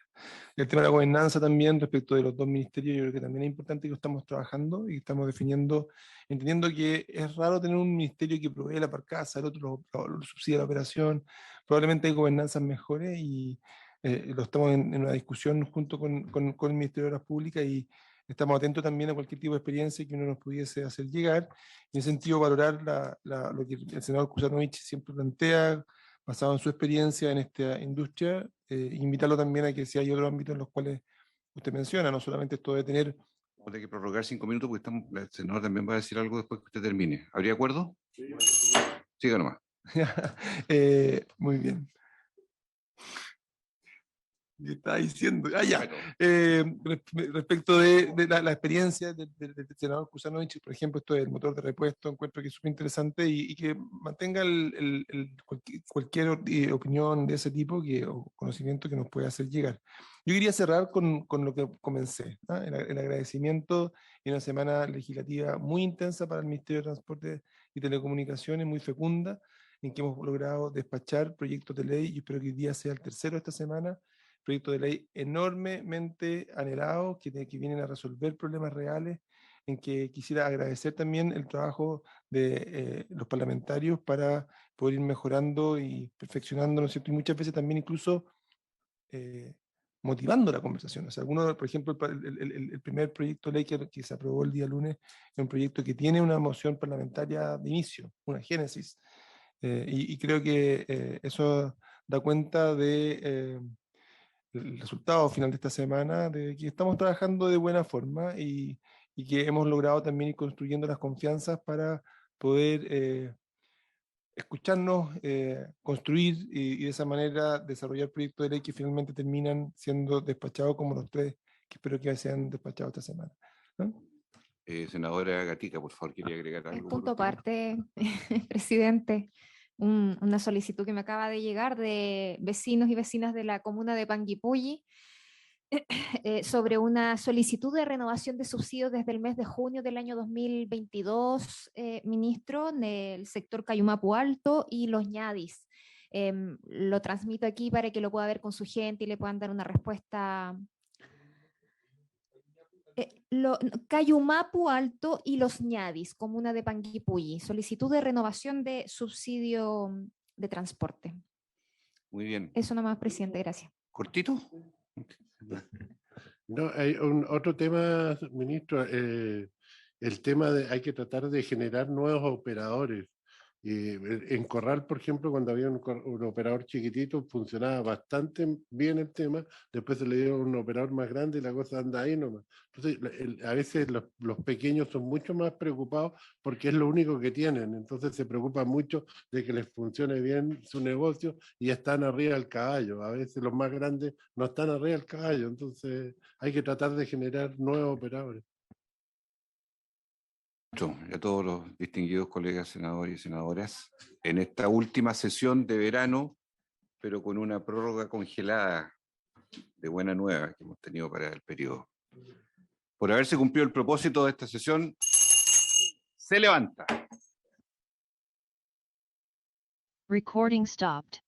El tema de la gobernanza también, respecto de los dos ministerios, yo creo que también es importante que lo estamos trabajando y estamos definiendo, entendiendo que es raro tener un ministerio que provee la barcaza, el otro lo subsidia la operación, probablemente hay gobernanzas mejores y lo estamos en una discusión junto con el Ministerio de Obras Públicas y estamos atentos también a cualquier tipo de experiencia que uno nos pudiese hacer llegar. En ese sentido, valorar lo que el senador Kuzanovich siempre plantea, basado en su experiencia en esta industria, invitarlo también a que si hay otros ámbitos en los cuales usted menciona, no solamente esto de tener... Vamos a tener que prorrogar 5 minutos porque el senador también va a decir algo después que usted termine. ¿Habría acuerdo? Sí. Siga nomás. Muy bien. ¿Qué está diciendo? Ya. Respecto de la experiencia del senador Kuzanovich, por ejemplo, esto del motor de repuesto, encuentro que es súper interesante y que mantenga cualquier opinión de ese tipo o conocimiento que nos pueda hacer llegar. Yo quería cerrar con lo que comencé, ¿no? El agradecimiento en una semana legislativa muy intensa para el Ministerio de Transporte y Telecomunicaciones, muy fecunda, en que hemos logrado despachar proyectos de ley, y espero que hoy día sea el tercero de esta semana, proyectos de ley enormemente anhelados que vienen a resolver problemas reales, en que quisiera agradecer también el trabajo de los parlamentarios para poder ir mejorando y perfeccionando, ¿no es cierto? Y muchas veces también incluso motivando la conversación. O sea, por ejemplo, el primer proyecto de ley que se aprobó el día lunes es un proyecto que tiene una moción parlamentaria de inicio, una génesis. Y creo que eso da cuenta de el resultado final de esta semana, de que estamos trabajando de buena forma y que hemos logrado también ir construyendo las confianzas para poder escucharnos, construir y de esa manera desarrollar proyectos de ley que finalmente terminan siendo despachados como los 3 que espero que sean despachados esta semana, ¿no? Senadora Gatica, por favor, quería agregar algo. Punto aparte, presidente. Una solicitud que me acaba de llegar de vecinos y vecinas de la comuna de Panguipulli sobre una solicitud de renovación de subsidios desde el mes de junio del año 2022, ministro, del sector Cayumapu Alto y los ñadis. Lo transmito aquí para que lo pueda ver con su gente y le puedan dar una respuesta. Cayumapu Alto y los ñadis, comuna de Panguipulli, solicitud de renovación de subsidio de transporte. Muy bien. Eso nomás, presidente, gracias. ¿Cortito? No, hay otro tema, ministro, el tema de hay que tratar de generar nuevos operadores. En Corral, por ejemplo, cuando había un operador chiquitito, funcionaba bastante bien el tema, después se le dio un operador más grande y la cosa anda ahí nomás. Entonces, a veces los pequeños son mucho más preocupados porque es lo único que tienen, entonces se preocupan mucho de que les funcione bien su negocio y están arriba del caballo. A veces los más grandes no están arriba del caballo, entonces hay que tratar de generar nuevos operadores. Y a todos los distinguidos colegas senadores y senadoras, en esta última sesión de verano, pero con una prórroga congelada de buena nueva que hemos tenido para el periodo. Por haberse cumplido el propósito de esta sesión, se levanta. Recording stopped.